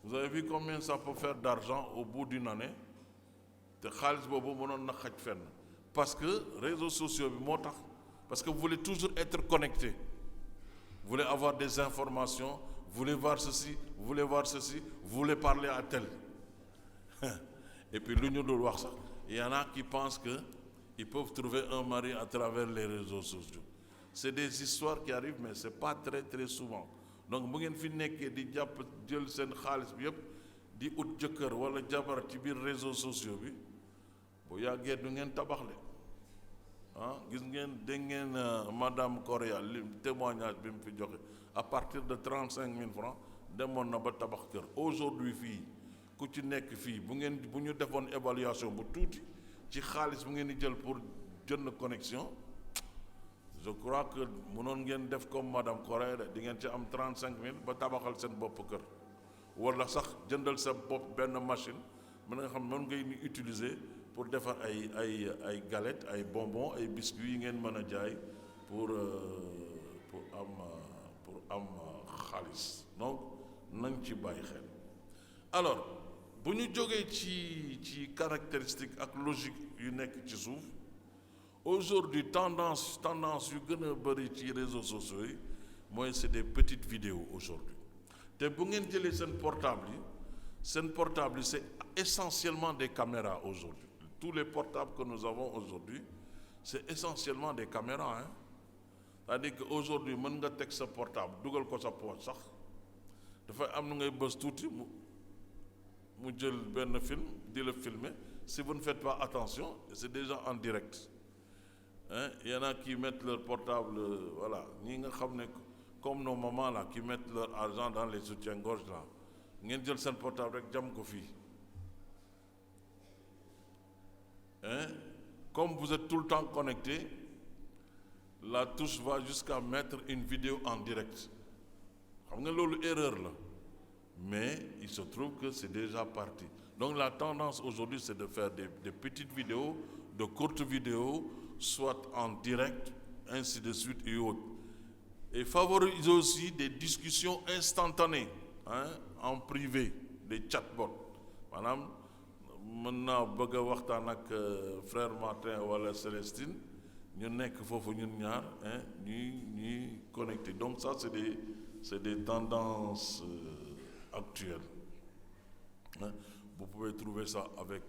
Vous avez vu combien ça peut faire d'argent au bout d'une année? te xaalis boobu mënoon na xaj fenn parce que réseaux sociaux bi moo tax parce que vous voulez toujours être connecté, vous voulez avoir des informations, vous voulez voir ceci, vous voulez voir ceci, vous voulez parler à tel et puis lu ñu dul wax sax il y en a qui pensent que ils peuvent trouver un mari à travers les réseaux sociaux. C'est des histoires qui arrivent mais c'est pas très très souvent. Donc bu ngeen fi nekkee di jàpp jël seen xaalis bi yëpp di ut jëkkër wala jabar ci biir réseaux sociaux bi bu yàggee du ngeen tabaxle ah gis ngeen dégg ngeen madame Correa li témoignage bi mu fi joxe à partir de 35 000 francs demoon na ba tabax kër. Aujourd'hui fii ku ci nekk fii bu ñu defoon évaluation bu tuuti ci xaalis bu ngeen di jël pour jënd connexion je crois que mënoon ngeen def comme madame Correa di ngeen ci am 35 000 ba tabaxal seen bopp kër wala sax jëndal sa bopp benn machine mën nga xam mën ngay utiliser pour defar ay galettes ay bonbons ay biscuits yi ngeen mën a jaay pour am xaalis. Donc nañ ci bàyyi xel. Alors bu ñu jógee ci caractéristique ak logique yu nekk ci suuf aujourd'hui tendance yu gën a bëri ci réseaux sociaux yi mooy c'est des petites vidéos aujourd'hui. te bu ngeen jëlee seen portable yi c'est essentiellement des caméras aujourd'hui. Tous les portables que nous avons aujourd'hui c'est essentiellement des caméras hein. C'est-à-dire que aujourd'hui mën nga teg sa portable dugal ko sa poche sax dafay am na ngay bës tuuti mu jël benn film di la filmer. Si vous ne faites pas attention c'est déjà en direct hein. Il y en a qui mettent leur portable voilà ñi nga xam ne comme nos mamans là qui mettent leur argent dans les soutiens-gorge là ngeen jël seen portable rek jam ko fii hein. Comme vous êtes tout le temps connecté la touche va jusqu'à mettre une vidéo en direct xam nga loolu erreur la mais il se trouve que c'est déjà parti. Donc la tendance aujourd'hui c'est de faire des petites vidéos, de courtes vidéos, soit en direct, ainsi de suite et autres. Et favoriser aussi des discussions instantanées hein, en privé, des chatbots. Maanaam mën naa bëgg a waxtaan ak frère Martin wala Célestine ñu nekk foofu ñun ñaar hein ñuy connecté. Donc ça c'est des tendances actuelles hein. Vous pouvez trouver ça avec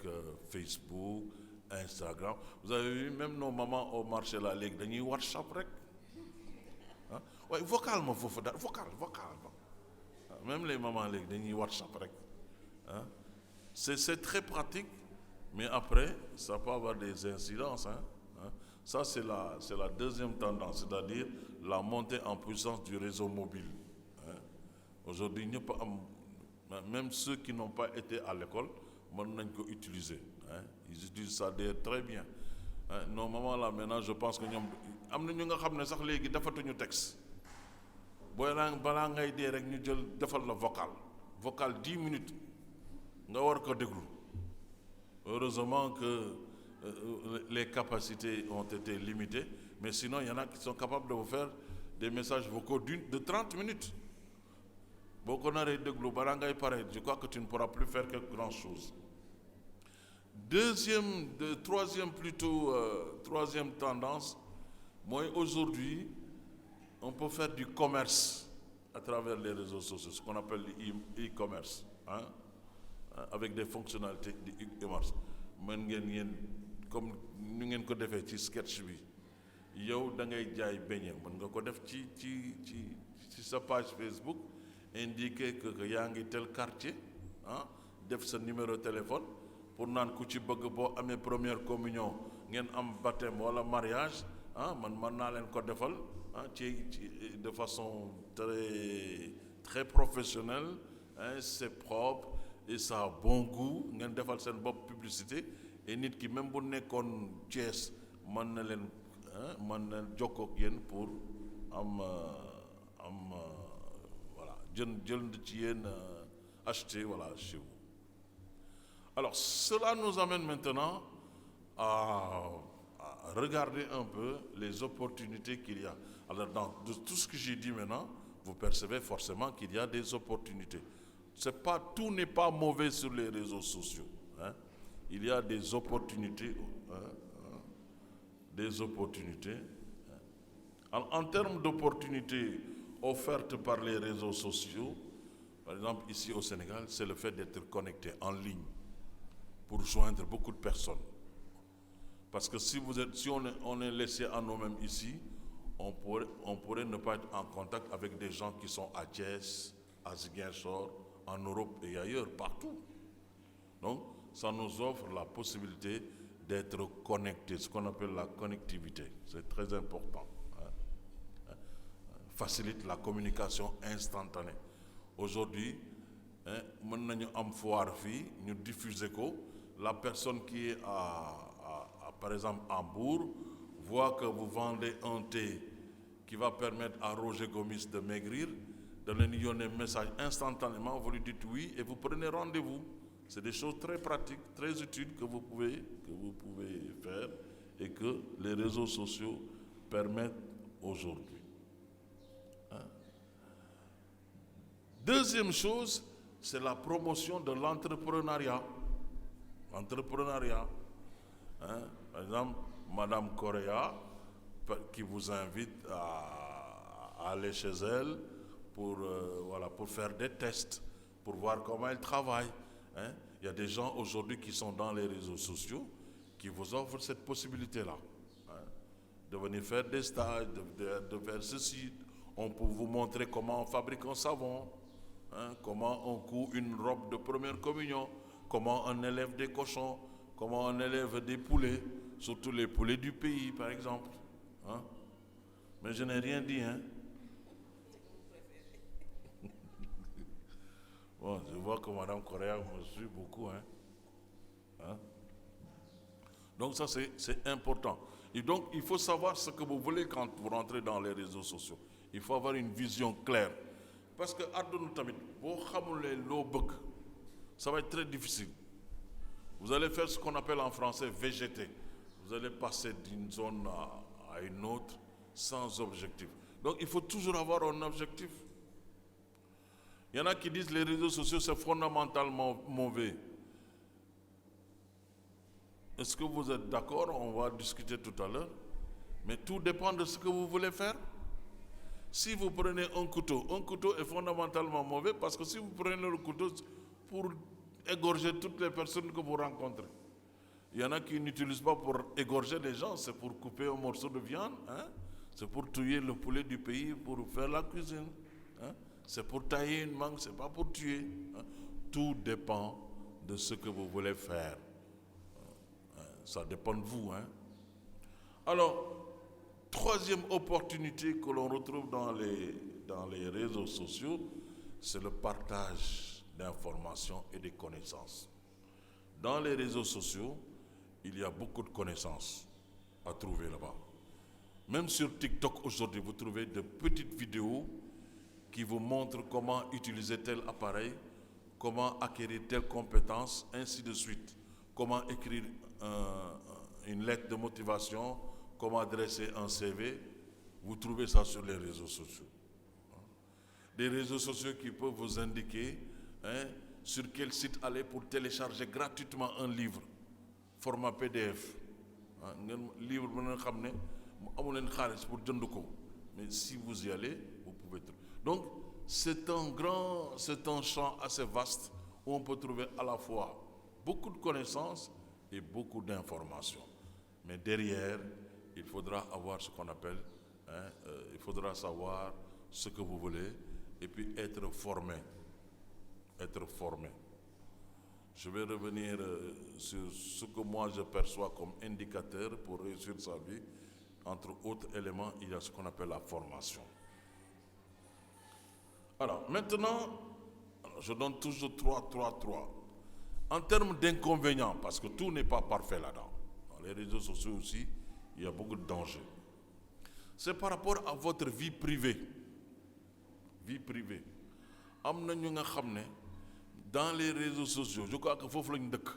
Facebook, Instagram. Vous avez vu même nos mamans au marché là léegi dañuy WhatsApp rek ah waaye vocal ma foofu daal vocal même les mamans léegi dañuy WhatsApp rek ah c'est très pratique mais après ça peut avoir des incidences hein. Ça c'est la deuxième tendance, c'est-à-dire la montée en puissance du réseau mobile hein. Aujourd'hui ñëpp am même ceux qui n'ont pas été à l'école mën nañ ko utiliser hein. Ils utilisent ça d'ailleurs très bien hein. Nos mamans là maintenant je pense que ñoom am na ñu nga xam ne sax léegi defatuñu texte balaa ngay dee rek ñu jël defal la vocal 10 minutes nga war ko déglu. Heureusement que les capacités ont été limitées mais sinon il y en a qui sont capables de vous faire des messages vocaux de 30 minutes. Je crois que tu ne pourras plus faire quelque grand chose. Troisième tendance, moi aujourd'hui, on peut faire du commerce à travers les réseaux sociaux, ce qu'on appelle e-commerce, hein, avec des fonctionnalités de e-commerce. Comme nous ngeen ko defee ci sketch bi yow da ngay jaay beñe mën nga ko def ci sa page Facebook indiquer que yaa ngi tel quartier ah def sa numéro de téléphone pour naan ku ci bëgg boo amee première communion ngeen am baptême wala mariage ah man naa leen ko defal ah de façon très professionnelle, hein, c'est propre et ça a bon goût ngeen defal seen bopp publicité et nit ki même bu nekkoon Thiès mën na leen jokkoo ak yéen pour voilà jënd ci yéen acheter voilà chez vous. Alors cela nous amène maintenant à regarder un peu les opportunités qu'il y a. Alors dans tout ce que j'ai dit maintenant, vous percevez forcément qu'il y a des opportunités. Tout n'est pas mauvais sur les réseaux sociaux, hein. Il y a des opportunités, En termes d'opportunités offertes par les réseaux sociaux, par exemple ici au Sénégal, c'est le fait d'être connecté en ligne pour joindre beaucoup de personnes. Parce que si on est laissé à nous-mêmes ici, on pourrait ne pas être en contact avec des gens qui sont à Thiès, à Ziguinchor, en Europe et ailleurs, partout. Donc, ça nous offre la possibilité d'être connectés, ce qu'on appelle la connectivité. C'est très important. Facilite la communication instantanée. Aujourd'hui, nous avons foire fille, nous diffusons ko. La personne qui est par exemple à Hambourg voit que vous vendez un thé qui va permettre à Roger Gomis de maigrir, de lui donner un message instantanément, vous lui dites oui et vous prenez rendez-vous. C'est des choses très pratiques, très utiles que vous pouvez faire et que les réseaux sociaux permettent aujourd'hui. Hein? Deuxième chose, c'est la promotion de l'entrepreneuriat. L'entrepreneuriat. Hein? Par exemple, Madame Correa, qui vous invite à aller chez elle pour faire des tests, pour voir comment elle travaille. Hein? Il y a des gens aujourd'hui qui sont dans les réseaux sociaux qui vous offrent cette possibilité-là. Hein? De venir faire des stages, de faire ceci. On peut vous montrer comment on fabrique un savon, hein? Comment on coud une robe de première communion, comment on élève des cochons, comment on élève des poulets, surtout les poulets du pays par exemple. Hein? Mais je n'ai rien dit, hein? Bon, je vois que Mme Correa me suit beaucoup, hein? Hein? Donc ça c'est important. Et donc il faut savoir ce que vous voulez quand vous rentrez dans les réseaux sociaux. Il faut avoir une vision claire. Parce que ça va être très difficile. Vous allez faire ce qu'on appelle en français végéter. Vous allez passer d'une zone à une autre sans objectif. Donc il faut toujours avoir un objectif. Il y en a qui disent que les réseaux sociaux c'est fondamentalement mauvais. Est-ce que vous êtes d'accord? On va discuter tout à l'heure. Mais tout dépend de ce que vous voulez faire. Si vous prenez un couteau est fondamentalement mauvais parce que si vous prenez le couteau pour égorger toutes les personnes que vous rencontrez. Il y en a qui n'utilisent pas pour égorger les gens, c'est pour couper un morceau de viande, hein? C'est pour tuer le poulet du pays, pour faire la cuisine. Hein? C'est pour tailler une mangue, c'est pas pour tuer. Hein? Tout dépend de ce que vous voulez faire. Ça dépend de vous. Hein? Alors, troisième opportunité que l'on retrouve dans les réseaux sociaux, c'est le partage d'informations et de connaissances. Dans les réseaux sociaux, il y a beaucoup de connaissances à trouver là-bas. Même sur TikTok aujourd'hui, vous trouvez de petites vidéos qui vous montrent comment utiliser tel appareil, comment acquérir telle compétence, ainsi de suite. Comment écrire une lettre de motivation, comment adresser un CV. Vous trouvez ça sur les réseaux sociaux. Des réseaux sociaux qui peuvent vous indiquer sur quel site aller pour télécharger gratuitement un livre, format PDF. Livre, pour mais si vous y allez, vous pouvez trouver. Donc, c'est un champ assez vaste où on peut trouver à la fois beaucoup de connaissances et beaucoup d'informations. Mais derrière, il faudra avoir ce qu'on appelle, il faudra savoir ce que vous voulez et puis être formé. Être formé. Je vais revenir sur ce que moi je perçois comme indicateur pour réussir sa vie. Entre autres éléments, il y a ce qu'on appelle la formation. Alors, maintenant, je donne toujours 3. En termes d'inconvénients, parce que tout n'est pas parfait là-dedans. Dans les réseaux sociaux aussi, il y a beaucoup de dangers. C'est par rapport à votre vie privée. Vie privée. Dans les réseaux sociaux, je crois que faut faire une dëkk.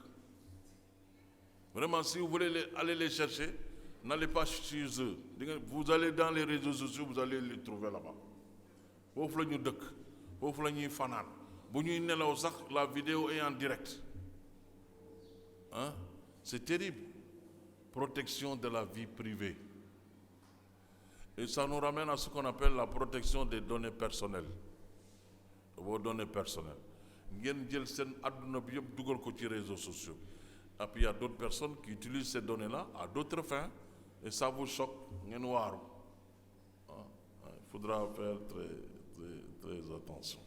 Vraiment, si vous voulez aller les chercher, n'allez pas chez eux. Vous allez dans les réseaux sociaux, vous allez les trouver là-bas. Faut faire une dëkk. Faut faire une fanane. Bu ñuy nelaw sax, la vidéo est en direct. Hein? C'est terrible. Protection de la vie privée. Et ça nous ramène à ce qu'on appelle la protection des données personnelles. Vos données personnelles. Ngeen jël seen àdduna bi yëpp dugal ko ci réseaux sociaux. Et puis il y a d'autres personnes qui utilisent ces données-là à d'autres fins et ça vous choque, ngeen waaru. Il faudra faire très attention.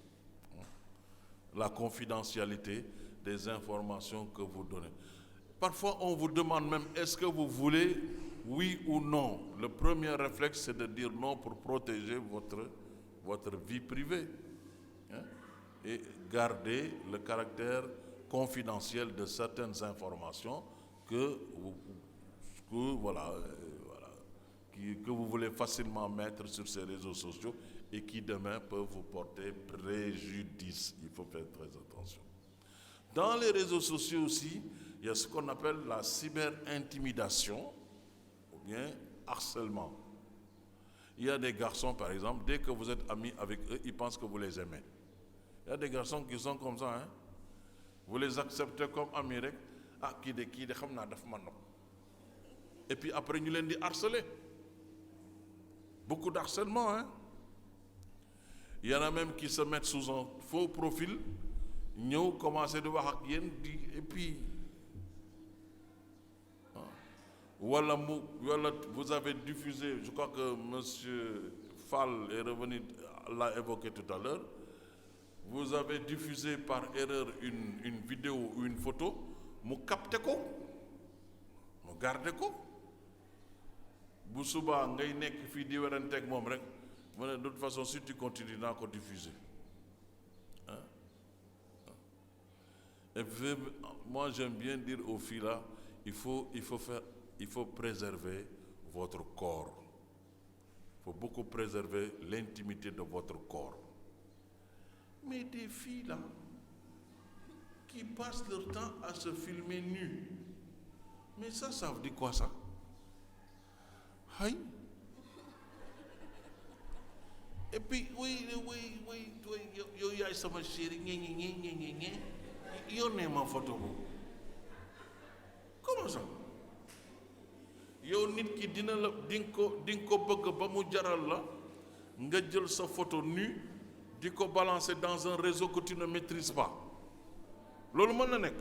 La confidentialité des informations que vous donnez. Parfois, on vous demande même, est-ce que vous voulez, oui ou non? Le premier réflexe, c'est de dire non pour protéger votre vie privée. Et garder le caractère confidentiel de certaines informations que vous voulez facilement mettre sur ces réseaux sociaux et qui demain peuvent vous porter préjudice. Il faut faire très attention. Dans les réseaux sociaux aussi, il y a ce qu'on appelle la cyber-intimidation ou bien harcèlement. Il y a des garçons, par exemple, dès que vous êtes amis avec eux, ils pensent que vous les aimez. Il y a des garçons qui sont comme ça, hein. Vous les acceptez comme amis rek. Ah, qui de xamna daf ma nopp. Et puis après ñu leen di harceler. Beaucoup d'harcèlement, hein. Il y en a même qui se mettent sous un faux profil, ñëw commencer di wax ak yéen et puis voilà, vous avez diffusé, je crois que monsieur Fall est revenu, l'a évoqué tout à l'heure. Vous avez diffusé par erreur une vidéo ou une photo, mu capté ko, mu gardé ko. Bu suba ngay nekk fii di werante ak moom rek, mu ne de toute façon si tu continues naa ko diffuser. Hein? Et puis, moi j'aime bien dire aux filles là, il faut préserver votre corps. Il faut beaucoup préserver l'intimité de votre corps. Mais des filles là, qui passent leur temps à se filmer nus, mais ça veut dire quoi ça? Hein? Et puis, oui, yo yaay sama chérie, yo ne ma photo. Comment ça? Yo nit ki dina la dinko bëgg ba mu jaral la nga jël sa photo nue di ko balancer dans un réseau que tu ne maîtrises pas. Loolu mën na nekk.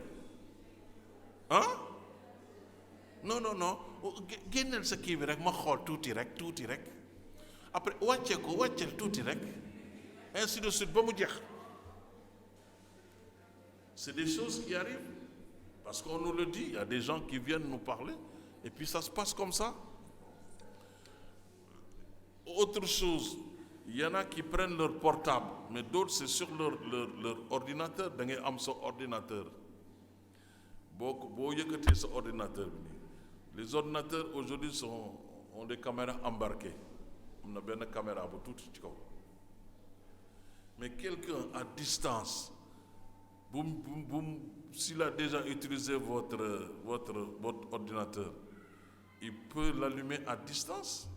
Hein? Non. Génneel sa kii bi rek ma xool tuuti rek. Après wàcceel tuuti rek. Ainsi de suite ba mu jeex. C'est des choses qui arrivent. Parce qu'on nous le dit, il y a des gens qui viennent nous parler et puis ça se passe comme ça. Autre chose, il y en a qui prennent leur portable, mais d'autres c'est sur leur ordinateur. Da ngay am sa ordinateur. Boo yëkkatee sa ordinateur bi nii. Les ordinateurs aujourd'hui ont des caméras embarquées. On a benn caméra bu tuuti ci kaw. Mais quelqu'un à distance, s'il a déjà utilisé votre ordinateur, il peut l'allumer à distance.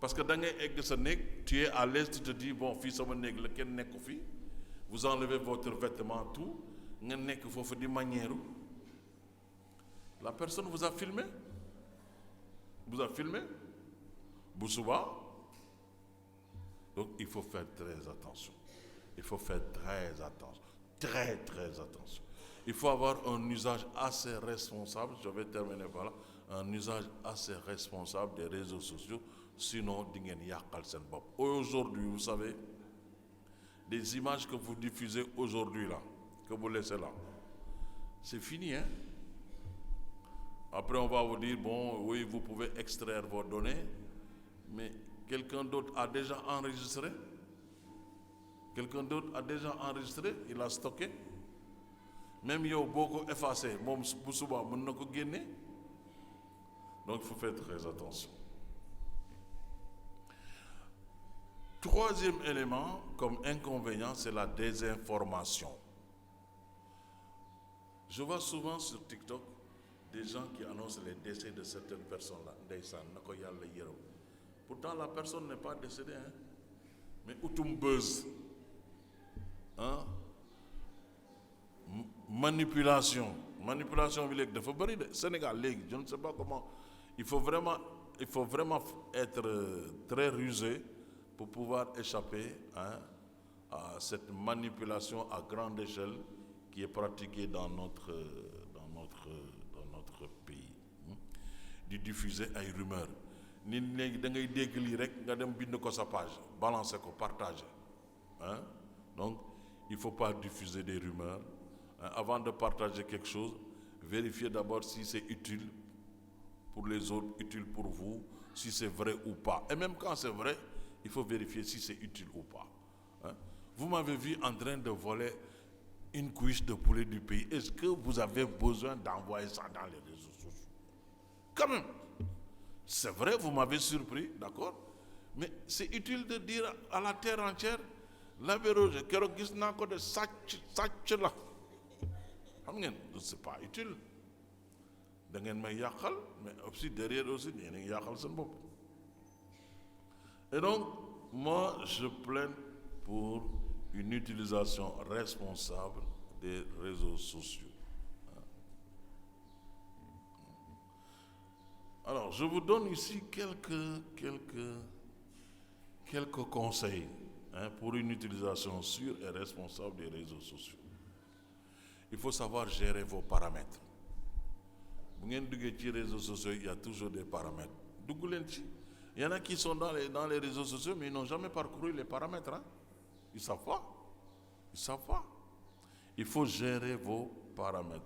parce que da ngay egg sa néeg tu es à l'aise, tu te dis bon fii sama néeg la kenn nekku fi, vous enlevez votre vêtement tout nga nekk foofu di manière, la personne vous a filmé bu suba. Donc il faut faire très attention, très attention. Il faut avoir un usage assez responsable, je vais terminer par là, un usage assez responsable des réseaux sociaux, sinon di ngeen yàqal seen bopp. Aujourd'hui, vous savez, des images que vous diffusez aujourd'hui là, que vous laissez là, c'est fini, hein? Après on va vous dire, bon, oui, vous pouvez extraire vos données, mais quelqu'un d'autre a déjà enregistré, il a stocké. Même yow boo ko effacé moom bu subaa mën na ko génne. Donc il faut faire très attention. Troisième élément comme inconvénient, c'est la désinformation. Je vois souvent sur TikTok des gens qui annoncent les décès de certaines personnes là, ndeysaan na ko yàlla yërëm. Pourtant la personne n'est pas décédée, hein? Mais utum buzz, hein? Manipulation bi léegi dafa bëri de Sénégal léegi, je ne sais pas comment. Il faut vraiment être très rusé pour pouvoir échapper, hein, à cette manipulation à grande échelle qui est pratiquée dans notre pays. Di diffuser ay rumeurs. Nit léegi da ngay dégg lii rek nga dem bind ko sa page, balancer ko, partager, hein? Donc il faut pas diffuser des rumeurs. Avant de partager quelque chose, vérifiez d'abord si c'est utile pour les autres, utile pour vous, si c'est vrai ou pas. Et même quand c'est vrai, il faut vérifier si c'est utile ou pas, hein? Vous m'avez vu en train de voler une cuisse de poulet du pays. Est-ce que vous avez besoin d'envoyer ça dans les réseaux sociaux? Quand même, c'est vrai, vous m'avez surpris, d'accord? Mais c'est utile de dire à la terre entière, Labe Roger, keroog gis naa ko de sàcc la. Xam ngeen, c'est pas utile. Da ngeen may yàqal, mais aussi derrière aussi yéen a ngi yàqal seen bopp. Et donc moi je plaide pour une utilisation responsable des réseaux sociaux. Alors je vous donne ici quelques conseils, hein, pour une utilisation sûre et responsable des réseaux sociaux. Il faut savoir gérer vos paramètres. Bu ngeen duggee ci réseaux sociaux, il y a toujours des paramètres. Dugg leen ci. Il y en a qui sont dans les réseaux sociaux, mais ils n'ont jamais parcouru les paramètres, hein? Ils savent pas. Il faut gérer vos paramètres.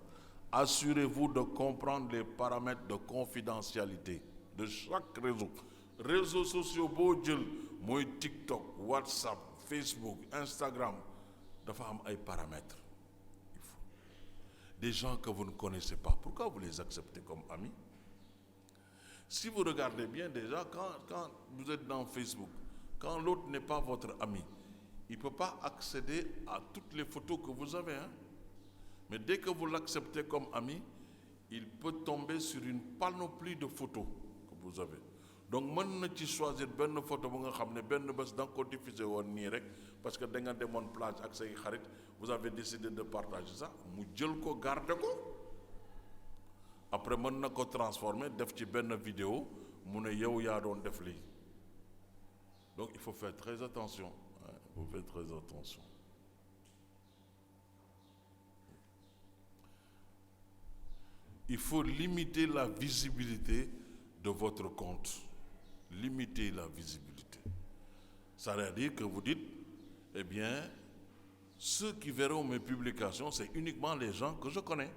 Assurez-vous de comprendre les paramètres de confidentialité de chaque réseau. Réseaux sociaux boo jël mooy TikTok, WhatsApp, Facebook, Instagram, dafa am ay paramètres. Des gens que vous ne connaissez pas, pourquoi vous les acceptez comme amis? Si vous regardez bien déjà, quand vous êtes dans Facebook, quand l'autre n'est pas votre ami, il ne peut pas accéder à toutes les photos que vous avez, hein? Mais dès que vous l'acceptez comme ami, il peut tomber sur une panoplie de photos que vous avez. Donc mën na ci choisir benn photo bu nga xam ne benn bés da nga ko diffuser woon nii rek parce que da nga demoon plage ak say xarit, vous avez décidé de partager ça, mu jël ko garder ko. Après mën na ko transformer def ci benn vidéo mu ne yow yaa doon def lii. Donc il faut faire très attention, hein? Il faut faire très attention. Il faut limiter la visibilité de votre compte. Limiter la visibilité. Ça veut dire que vous dites, eh bien, ceux qui verront mes publications, c'est uniquement les gens que je connais.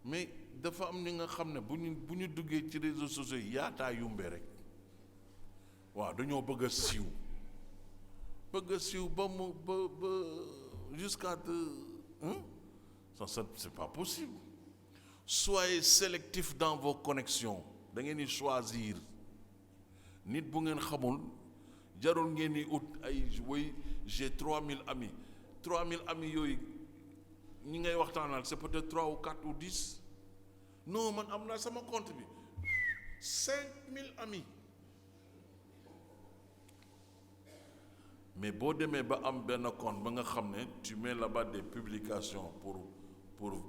Mais dafa am ni nga xam ne bu ñu duggee ci réseaux sociaux yi yaataa yumbe rek waaw dañoo bëgg a siiw ba jusqu'à ça c'est pas possible. Soyez sélectif dans vos connexions. Da ngeen di choisir nit bu ngeen xamul jarul ngeen di ut ay way j'ai 3000 amis 3000 amis yooyu ñi ngay waxtaanal c'est peut-être 3 ou 4 ou 10. Non man am naa sama compte bi 5000 amis. Mais boo demee ba am benn compte ba nga xam ne tu mets là-bas des publications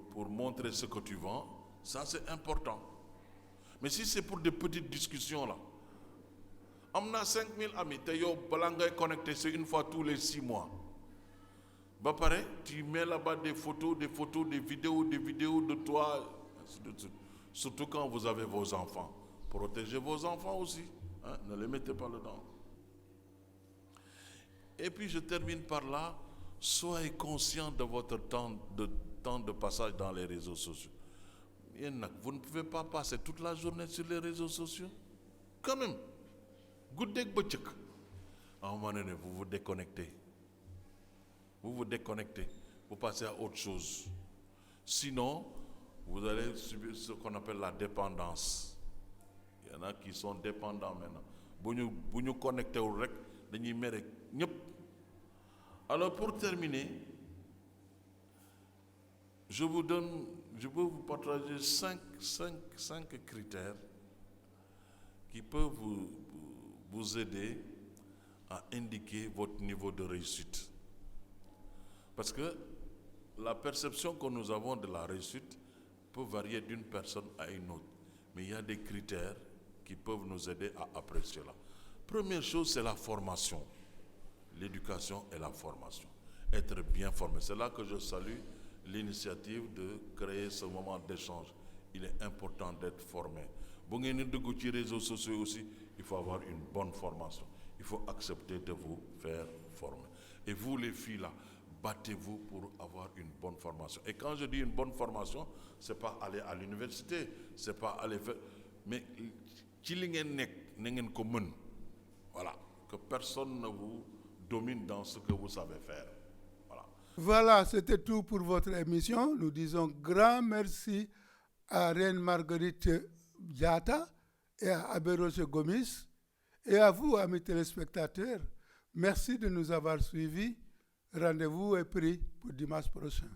pour montrer ce que tu vends, ça c'est important. Mais si c'est pour des petites discussions là, am naa 5000 amis te yow balaa ngay connecté c'est une fois tous les 6 mois. Ba pare tu mets là-bas des photos, des vidéos de toi, ainsi de suite. Surtout quand vous avez vos enfants. Protégez vos enfants aussi, hein, ne les mettez pas dedans. Et puis je termine par là, soyez conscient de votre temps de passage dans les réseaux sociaux. Vous ne pouvez pas passer toute la journée sur les réseaux sociaux. Quand même, à un moment donné, vous vous déconnectez. Vous passez à autre chose. Sinon, vous allez subir ce qu'on appelle la dépendance. Il y en a qui sont dépendants maintenant. Si nous connectez au rec, nous mérite. Alors pour terminer, je peux vous partager 5 critères qui peuvent vous aider à indiquer votre niveau de réussite. Parce que la perception que nous avons de la réussite peut varier d'une personne à une autre. Mais il y a des critères qui peuvent nous aider à apprécier cela. Première chose, c'est la formation. L'éducation et la formation. Être bien formé. C'est là que je salue l'initiative de créer ce moment d'échange. Il est important d'être formé. Si vous êtes sur les réseaux sociaux aussi, il faut avoir une bonne formation. Il faut accepter de vous faire former. Et vous les filles là, battez-vous pour avoir une bonne formation. Et quand je dis une bonne formation, c'est pas aller à l'université, c'est pas aller faire, mais voilà, que personne ne vous domine dans ce que vous savez faire. Voilà, c'était tout pour votre émission. Nous disons grand merci à Reine Marguerite Diatta et à Abbé Roger Gomis et à vous, amis téléspectateurs. Merci de nous avoir suivis. Rendez-vous est pris pour dimanche prochain.